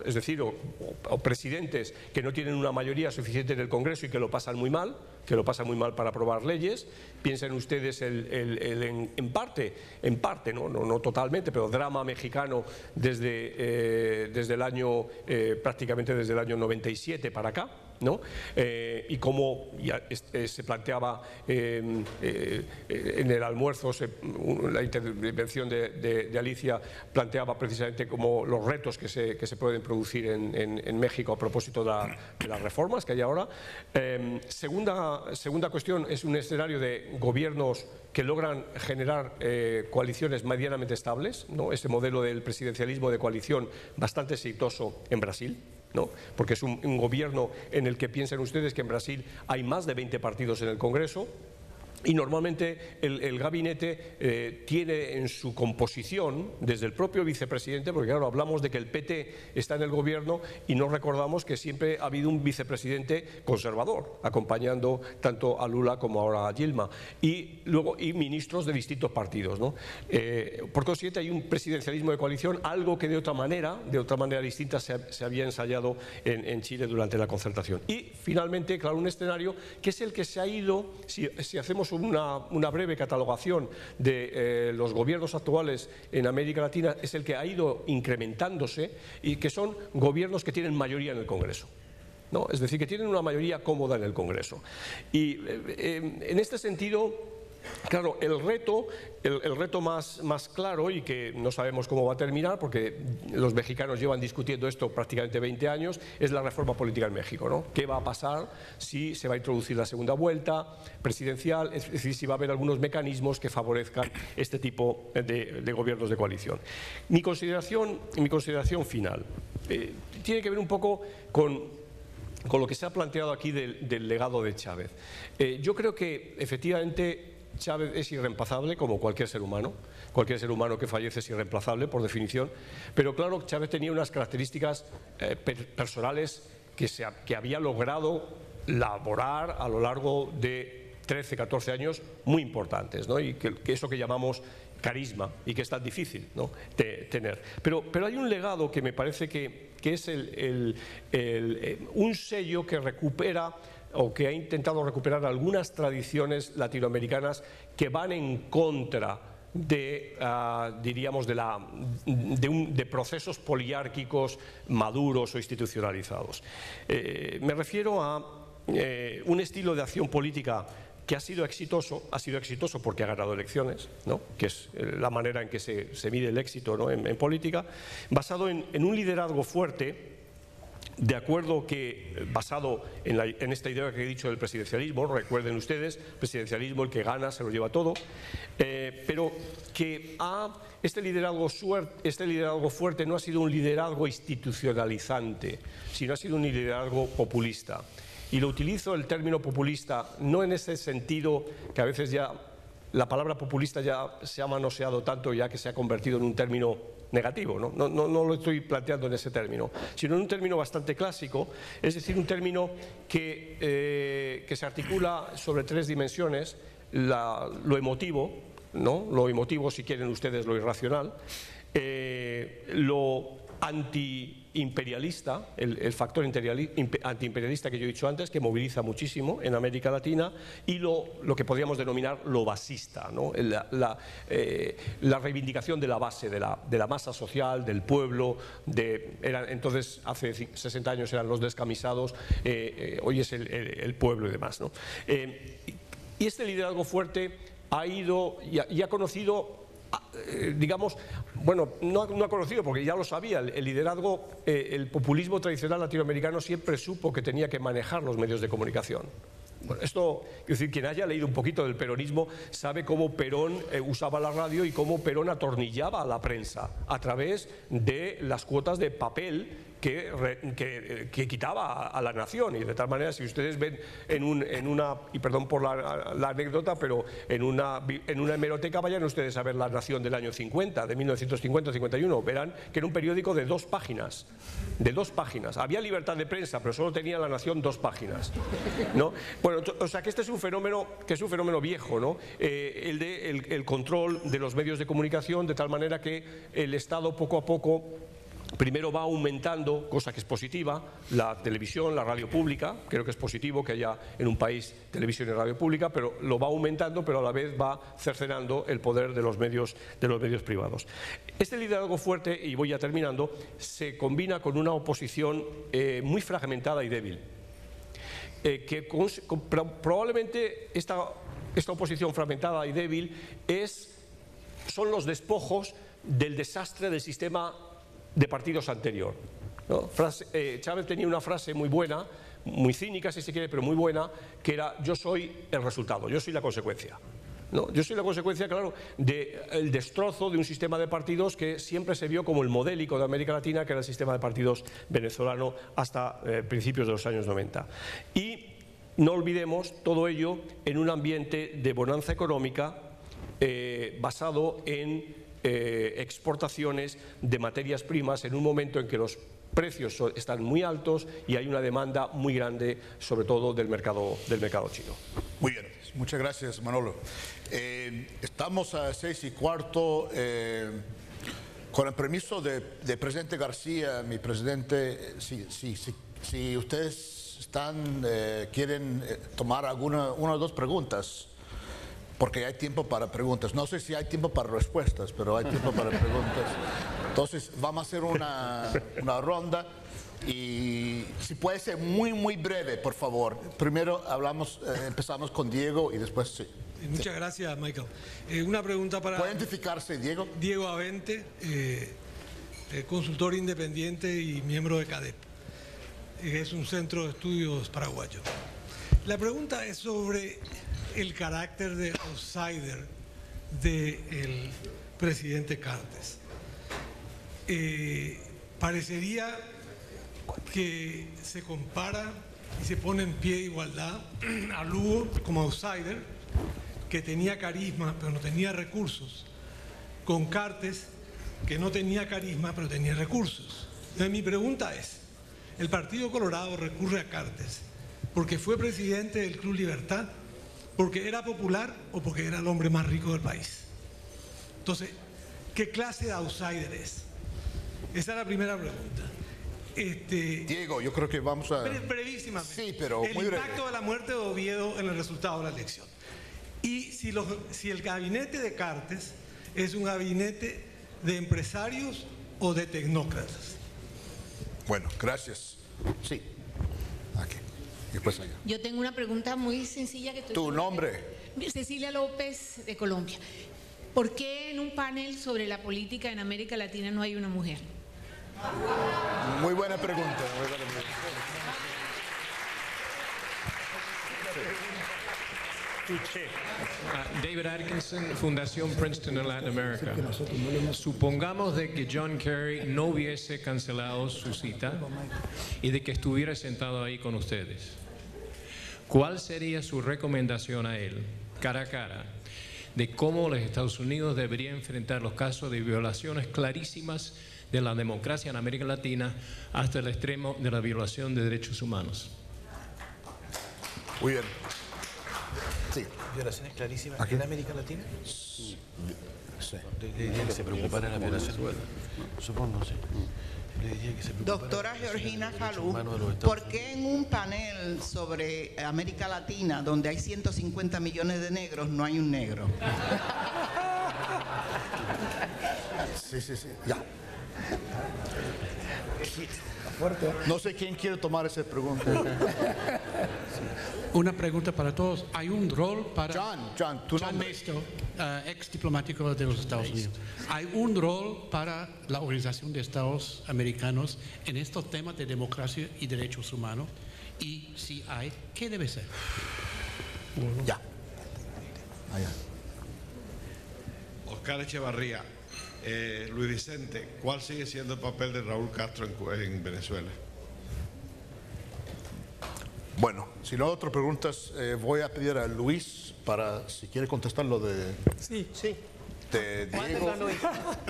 es decir, o presidentes que no tienen una mayoría suficiente en el Congreso y que lo pasan muy mal, para aprobar leyes. Piensen ustedes en parte, no totalmente, pero drama mexicano desde el año, prácticamente desde el año 97 para acá, ¿no? Y cómo ya se planteaba en el almuerzo, la intervención de Alicia planteaba precisamente como los retos que se pueden producir en México a propósito de las reformas que hay ahora. Segunda cuestión es un escenario de gobiernos que logran generar coaliciones medianamente estables, ¿no? Ese modelo del presidencialismo de coalición bastante exitoso en Brasil, ¿no? Porque es un gobierno en el que piensen ustedes que en Brasil hay más de 20 partidos en el Congreso. Y normalmente el gabinete tiene en su composición, desde el propio vicepresidente, porque claro, hablamos de que el PT está en el gobierno y no recordamos que siempre ha habido un vicepresidente conservador, acompañando tanto a Lula como ahora a Dilma, y luego ministros de distintos partidos, ¿no? Por consiguiente hay un presidencialismo de coalición, algo que de otra manera distinta se había ensayado en Chile durante la concertación. Y finalmente, claro, un escenario que es el que se ha ido, si hacemos una breve catalogación de los gobiernos actuales en América Latina, es el que ha ido incrementándose y que son gobiernos que tienen mayoría en el Congreso, ¿no? Es decir, que tienen una mayoría cómoda en el Congreso. Y en este sentido, claro, el reto más claro, y que no sabemos cómo va a terminar porque los mexicanos llevan discutiendo esto prácticamente 20 años, es la reforma política en México, ¿no? ¿Qué va a pasar si se va a introducir la segunda vuelta presidencial? Es decir, si va a haber algunos mecanismos que favorezcan este tipo de gobiernos de coalición. Mi consideración final tiene que ver un poco con lo que se ha planteado aquí del legado de Chávez. Yo creo que efectivamente Chávez es irreemplazable como cualquier ser humano que fallece es irreemplazable por definición, pero claro, Chávez tenía unas características personales que había logrado laborar a lo largo de 13, 14 años muy importantes, ¿no? Y que eso que llamamos carisma y que es tan difícil, ¿no?, tener. Pero hay un legado que me parece que es un sello que recupera o que ha intentado recuperar algunas tradiciones latinoamericanas que van en contra de, diríamos, de procesos poliárquicos maduros o institucionalizados. Me refiero a un estilo de acción política que ha sido exitoso porque ha ganado elecciones, ¿no?, que es la manera en que se mide el éxito, ¿no?, en política, basado en un liderazgo fuerte, de acuerdo que basado en esta idea que he dicho del presidencialismo. Recuerden ustedes, presidencialismo, el que gana se lo lleva todo, pero que este liderazgo fuerte no ha sido un liderazgo institucionalizante, sino ha sido un liderazgo populista. Y lo utilizo el término populista no en ese sentido que a veces ya la palabra populista ya se ha manoseado tanto, ya que se ha convertido en un término negativo, ¿no? No lo estoy planteando en ese término, sino en un término bastante clásico, es decir, un término que se articula sobre tres dimensiones: lo emotivo, ¿no?, lo emotivo, si quieren ustedes, lo irracional, lo antiimperialista, el factor antiimperialista que yo he dicho antes, que moviliza muchísimo en América Latina, y lo que podríamos denominar lo basista, ¿no?, la reivindicación de la base, de la masa social, del pueblo, entonces hace 60 años eran los descamisados, hoy es el pueblo y demás, ¿no? Y este liderazgo fuerte ha ido y ha conocido, digamos, bueno, no ha conocido porque ya lo sabía, el liderazgo, el populismo tradicional latinoamericano siempre supo que tenía que manejar los medios de comunicación. Bueno, esto, es decir, quien haya leído un poquito del peronismo sabe cómo Perón usaba la radio y cómo Perón atornillaba a la prensa a través de las cuotas de papel que quitaba a la nación. Y de tal manera, si ustedes ven en una, y perdón por la anécdota, pero en una hemeroteca, vayan ustedes a ver La Nación del año 50, de 1950-51, verán que era un periódico de 2 páginas, había libertad de prensa, pero solo tenía La Nación 2 páginas, ¿no? Bueno, o sea que este es un fenómeno viejo, ¿no? El control de los medios de comunicación, de tal manera que el Estado poco a poco Primero va aumentando, cosa que es positiva, la televisión, la radio pública. Creo que es positivo que haya en un país televisión y radio pública, pero lo va aumentando, pero a la vez va cercenando el poder de los medios privados. Este liderazgo fuerte, y voy ya terminando, se combina con una oposición muy fragmentada y débil. Probablemente esta oposición fragmentada y débil son los despojos del desastre del sistema de partidos anterior, ¿no? Chávez tenía una frase muy buena, muy cínica si se quiere, pero muy buena, que era: yo soy el resultado, yo soy la consecuencia, ¿no? Yo soy la consecuencia, claro, del destrozo de un sistema de partidos que siempre se vio como el modélico de América Latina, que era el sistema de partidos venezolano hasta principios de los años 90. Y no olvidemos todo ello en un ambiente de bonanza económica basado en exportaciones de materias primas en un momento en que los precios están muy altos y hay una demanda muy grande, sobre todo del mercado chino. Muy bien, muchas gracias, Manolo. Estamos a 6:15. Con el permiso de presidente García, mi presidente, si ustedes quieren tomar una o dos preguntas, porque hay tiempo para preguntas. No sé si hay tiempo para respuestas, pero hay tiempo para preguntas. Entonces, vamos a hacer una ronda y si puede ser muy breve, por favor. Primero empezamos con Diego y después sí. Muchas gracias, Michael. Una pregunta para... ¿Puede identificarse, Diego? Diego Avente, consultor independiente y miembro de CADEP. Es un centro de estudios paraguayo. La pregunta es sobre el carácter de outsider del presidente Cartes. Parecería que se compara y se pone en pie de igualdad a Lugo como outsider, que tenía carisma pero no tenía recursos, con Cartes, que no tenía carisma pero tenía recursos. Entonces mi pregunta es, ¿el Partido Colorado recurre a Cartes porque fue presidente del Club Libertad, porque era popular o porque era el hombre más rico del país? Entonces, ¿qué clase de outsider es? Esa es la primera pregunta. Diego, yo creo que vamos a... Brevísimamente. Sí, pero muy breve. El impacto de la muerte de Oviedo en el resultado de la elección. Y si el gabinete de Cartes es un gabinete de empresarios o de tecnócratas. Bueno, gracias. Sí. Aquí. Después allá. Yo tengo una pregunta muy sencilla que ¿Tu nombre? Cecilia López, de Colombia. ¿Por qué en un panel sobre la política en América Latina no hay una mujer? Muy buena pregunta. Muy buena pregunta. David Atkinson, Fundación Princeton en Latin America. Supongamos de que John Kerry no hubiese cancelado su cita y de que estuviera sentado ahí con ustedes. ¿Cuál sería su recomendación a él, cara a cara, de cómo los Estados Unidos deberían enfrentar los casos de violaciones clarísimas de la democracia en América Latina hasta el extremo de la violación de derechos humanos? Muy bien. Sí. ¿Violaciones clarísimas aquí en América Latina? Sí. Le diría que se preocupara de la violación. Supongo, sí. Le diría que se preocupara. Doctora Georgina Falú, ¿por qué en un panel sobre América Latina, donde hay 150 millones de negros, no hay un negro? Sí. Ya. Fuerte. No sé quién quiere tomar esa pregunta. Una pregunta para todos. ¿Hay un rol para... John, tu nombre. Mesto, ex diplomático de los Estados Unidos. ¿Hay un rol para la Organización de Estados Americanos en estos temas de democracia y derechos humanos? Y si hay, ¿qué debe ser? Ya. Allá. Oscar Echevarría. Luis Vicente, ¿cuál sigue siendo el papel de Raúl Castro en Venezuela? Bueno, si no hay otras preguntas, voy a pedir a Luis para, si quiere contestar lo de... Sí. De Diego. Luis?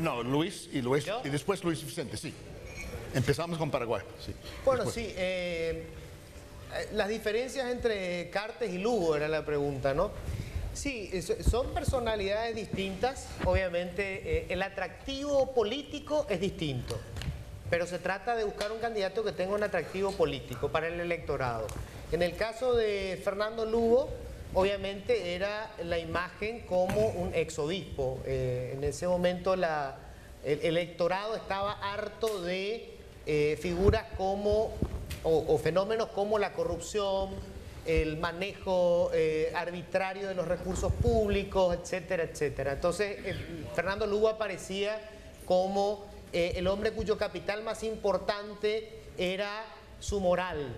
No, Luis y Luis. ¿Yo? Y después Luis Vicente, sí. Empezamos con Paraguay. Sí. Bueno, Después. sí. Las diferencias entre Cartes y Lugo era la pregunta, ¿no? Sí, son personalidades distintas. Obviamente, el atractivo político es distinto. pero se trata de buscar un candidato que tenga un atractivo político para el electorado. En el caso de Fernando Lugo, obviamente era la imagen como un exobispo. En ese momento el electorado estaba harto de figuras como, o fenómenos como la corrupción, el manejo arbitrario de los recursos públicos, etcétera, etcétera. Entonces, Fernando Lugo aparecía como el hombre cuyo capital más importante era su moral,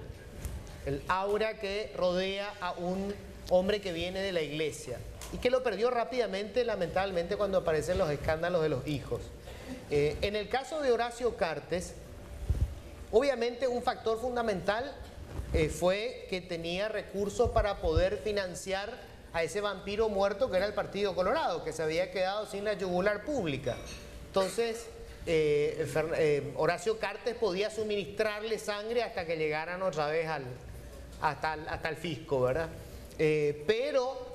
el aura que rodea a un hombre que viene de la iglesia y que lo perdió rápidamente, lamentablemente, cuando aparecen los escándalos de los hijos. En el caso de Horacio Cartes, obviamente un factor fundamental fue que tenía recursos para poder financiar a ese vampiro muerto que era el Partido Colorado, que se había quedado sin la yugular pública. Entonces, Horacio Cartes podía suministrarle sangre hasta que llegaran otra vez hasta el fisco, ¿verdad? Pero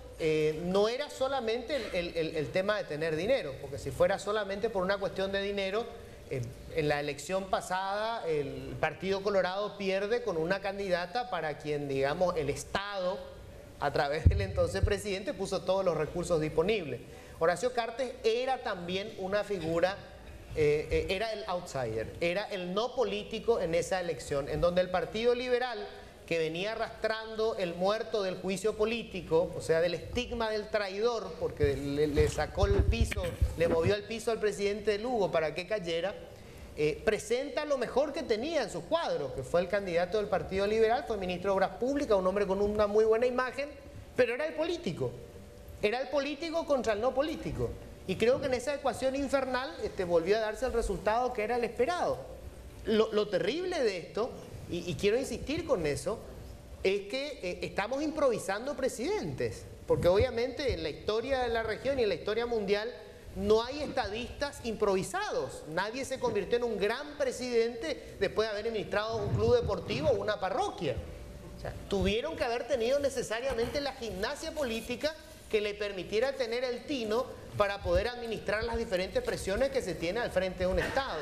no era solamente el tema de tener dinero, porque si fuera solamente por una cuestión de dinero, en la elección pasada el Partido Colorado pierde con una candidata para quien, digamos, el Estado, a través del entonces presidente, puso todos los recursos disponibles. Horacio Cartes era también una figura, era el outsider, era el no político en esa elección, en donde el Partido Liberal, que venía arrastrando el muerto del juicio político, o sea, del estigma del traidor, porque le sacó el piso, le movió el piso al presidente Lugo para que cayera, presenta lo mejor que tenía en su cuadro, que fue el candidato del Partido Liberal, fue ministro de Obras Públicas, un hombre con una muy buena imagen, pero era el político contra el no político. Y creo que en esa ecuación infernal volvió a darse el resultado que era el esperado. Lo terrible de esto, y quiero insistir con eso, es que estamos improvisando presidentes, porque obviamente en la historia de la región y en la historia mundial no hay estadistas improvisados. Nadie se convirtió en un gran presidente después de haber administrado un club deportivo o una parroquia. O sea, tuvieron que haber tenido necesariamente la gimnasia política que le permitiera tener el tino para poder administrar las diferentes presiones que se tiene al frente de un Estado.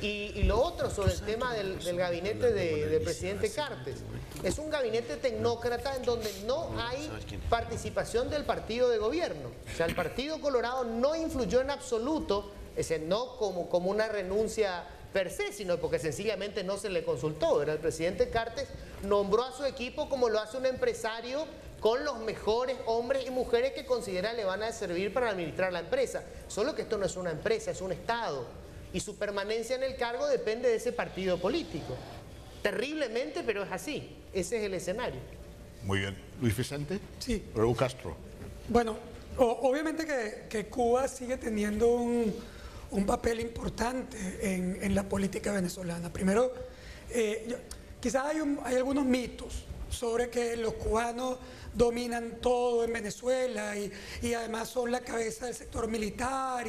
Y lo otro sobre el tema del gabinete del presidente Cartes. Es un gabinete tecnócrata en donde no hay participación del partido de gobierno. O sea, el Partido Colorado no influyó en absoluto, no como una renuncia per se, sino porque sencillamente no se le consultó. El presidente Cartes nombró a su equipo como lo hace un empresario, con los mejores hombres y mujeres que considera le van a servir para administrar la empresa. Solo que esto no es una empresa, es un Estado. Y su permanencia en el cargo depende de ese partido político. Terriblemente, pero es así. Ese es el escenario. Muy bien. Luis Vicente. Sí. Raúl Castro. Bueno, obviamente que Cuba sigue teniendo un papel importante en la política venezolana. Primero, quizás hay algunos mitos sobre que los cubanos dominan todo en Venezuela y además son la cabeza del sector militar.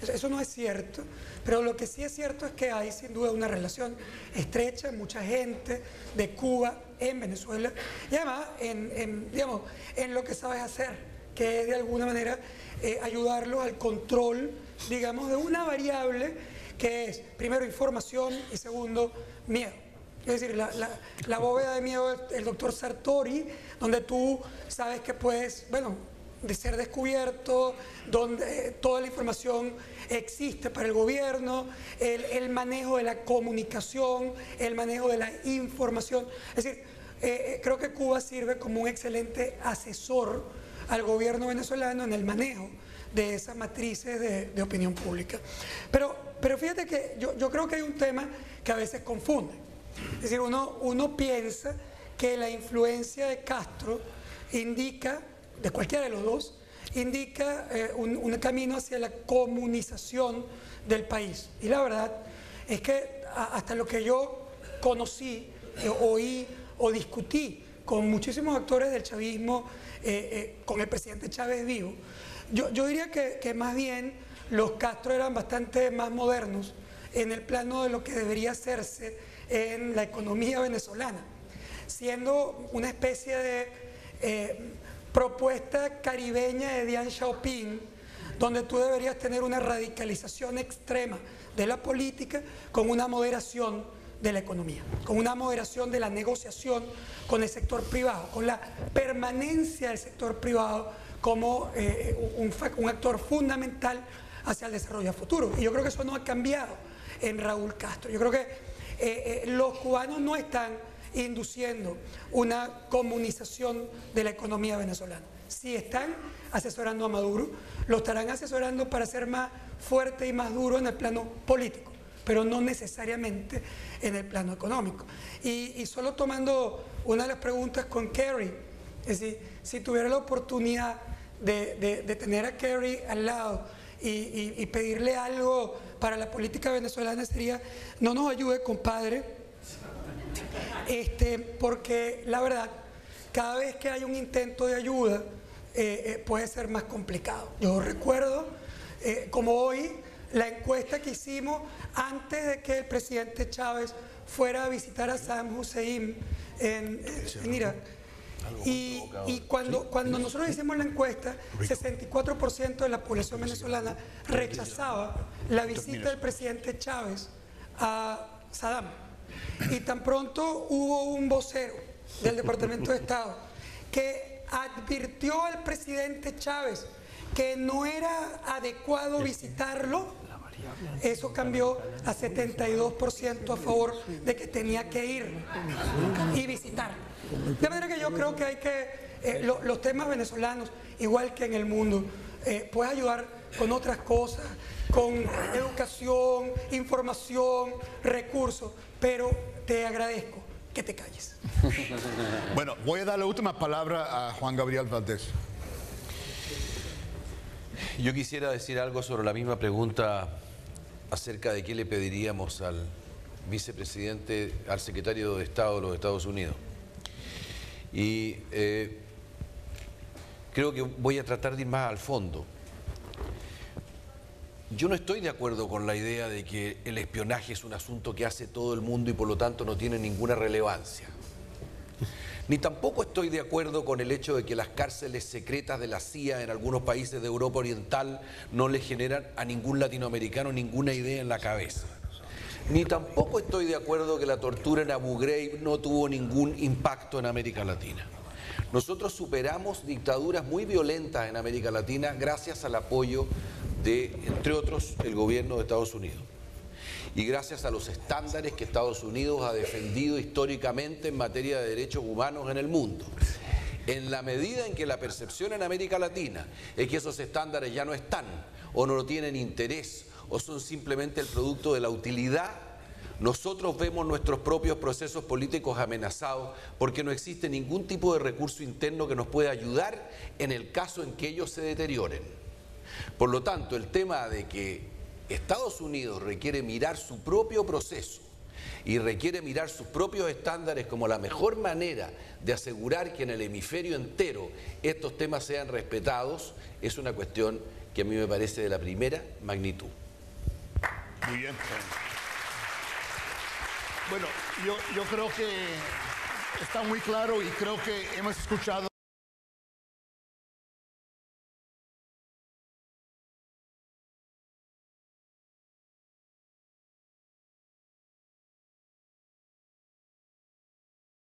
Eso no es cierto, pero lo que sí es cierto es que hay sin duda una relación estrecha, mucha gente de Cuba en Venezuela y además en lo que sabes hacer, que es de alguna manera ayudarlos al control, digamos, de una variable que es, primero, información y segundo, miedo. Es decir, la bóveda de miedo del doctor Sartori, donde tú sabes que puedes, de ser descubierto, donde toda la información existe para el gobierno, el manejo de la comunicación, el manejo de la información. Es decir, creo que Cuba sirve como un excelente asesor al gobierno venezolano en el manejo de esas matrices de opinión pública. Pero fíjate que yo creo que hay un tema que a veces confunde. Es decir, uno piensa que la influencia de Castro indica, de cualquiera de los dos, indica un camino hacia la comunización del país. Y la verdad es que hasta lo que yo conocí, oí o discutí con muchísimos actores del chavismo, con el presidente Chávez vivo, yo diría que más bien los Castro eran bastante más modernos en el plano de lo que debería hacerse en la economía venezolana, siendo una especie de propuesta caribeña de Deng Xiaoping, donde tú deberías tener una radicalización extrema de la política con una moderación de la economía, con una moderación de la negociación con el sector privado, con la permanencia del sector privado como un actor fundamental hacia el desarrollo a futuro. Y yo creo que eso no ha cambiado en Raúl Castro. Yo creo que los cubanos no están induciendo una comunización de la economía venezolana. Si están asesorando a Maduro, lo estarán asesorando para ser más fuerte y más duro en el plano político, pero no necesariamente en el plano económico. Y solo tomando una de las preguntas con Kerry, es decir, si tuviera la oportunidad de tener a Kerry al lado y pedirle algo para la política venezolana, sería: no nos ayude, compadre, porque la verdad, cada vez que hay un intento de ayuda, puede ser más complicado. Yo recuerdo, como hoy, la encuesta que hicimos antes de que el presidente Chávez fuera a visitar a Saddam Hussein en Irak. Y cuando nosotros hicimos la encuesta, 64% de la población venezolana rechazaba la visita del presidente Chávez a Saddam. Y tan pronto hubo un vocero del Departamento de Estado que advirtió al presidente Chávez que no era adecuado visitarlo, eso cambió a 72% a favor de que tenía que ir y visitar. De manera que yo creo que hay que, los temas venezolanos, igual que en el mundo, puedes ayudar con otras cosas, con educación, información, recursos, pero te agradezco que te calles. Bueno, voy a dar la última palabra a Juan Gabriel Valdés. Yo quisiera decir algo sobre la misma pregunta acerca de qué le pediríamos al vicepresidente, al secretario de Estado de los Estados Unidos. Y creo que voy a tratar de ir más al fondo. Yo no estoy de acuerdo con la idea de que el espionaje es un asunto que hace todo el mundo y por lo tanto no tiene ninguna relevancia. Ni tampoco estoy de acuerdo con el hecho de que las cárceles secretas de la CIA en algunos países de Europa Oriental no le generan a ningún latinoamericano ninguna idea en la cabeza. Ni tampoco estoy de acuerdo que la tortura en Abu Ghraib no tuvo ningún impacto en América Latina. Nosotros superamos dictaduras muy violentas en América Latina gracias al apoyo de, entre otros, el gobierno de Estados Unidos. Y gracias a los estándares que Estados Unidos ha defendido históricamente en materia de derechos humanos en el mundo. En la medida en que la percepción en América Latina es que esos estándares ya no están, o no tienen interés, o son simplemente el producto de la utilidad, nosotros vemos nuestros propios procesos políticos amenazados porque no existe ningún tipo de recurso interno que nos pueda ayudar en el caso en que ellos se deterioren. Por lo tanto, el tema de que Estados Unidos requiere mirar su propio proceso y requiere mirar sus propios estándares como la mejor manera de asegurar que en el hemisferio entero estos temas sean respetados, es una cuestión que a mí me parece de la primera magnitud. Muy bien. Bueno, yo creo que está muy claro y creo que hemos escuchado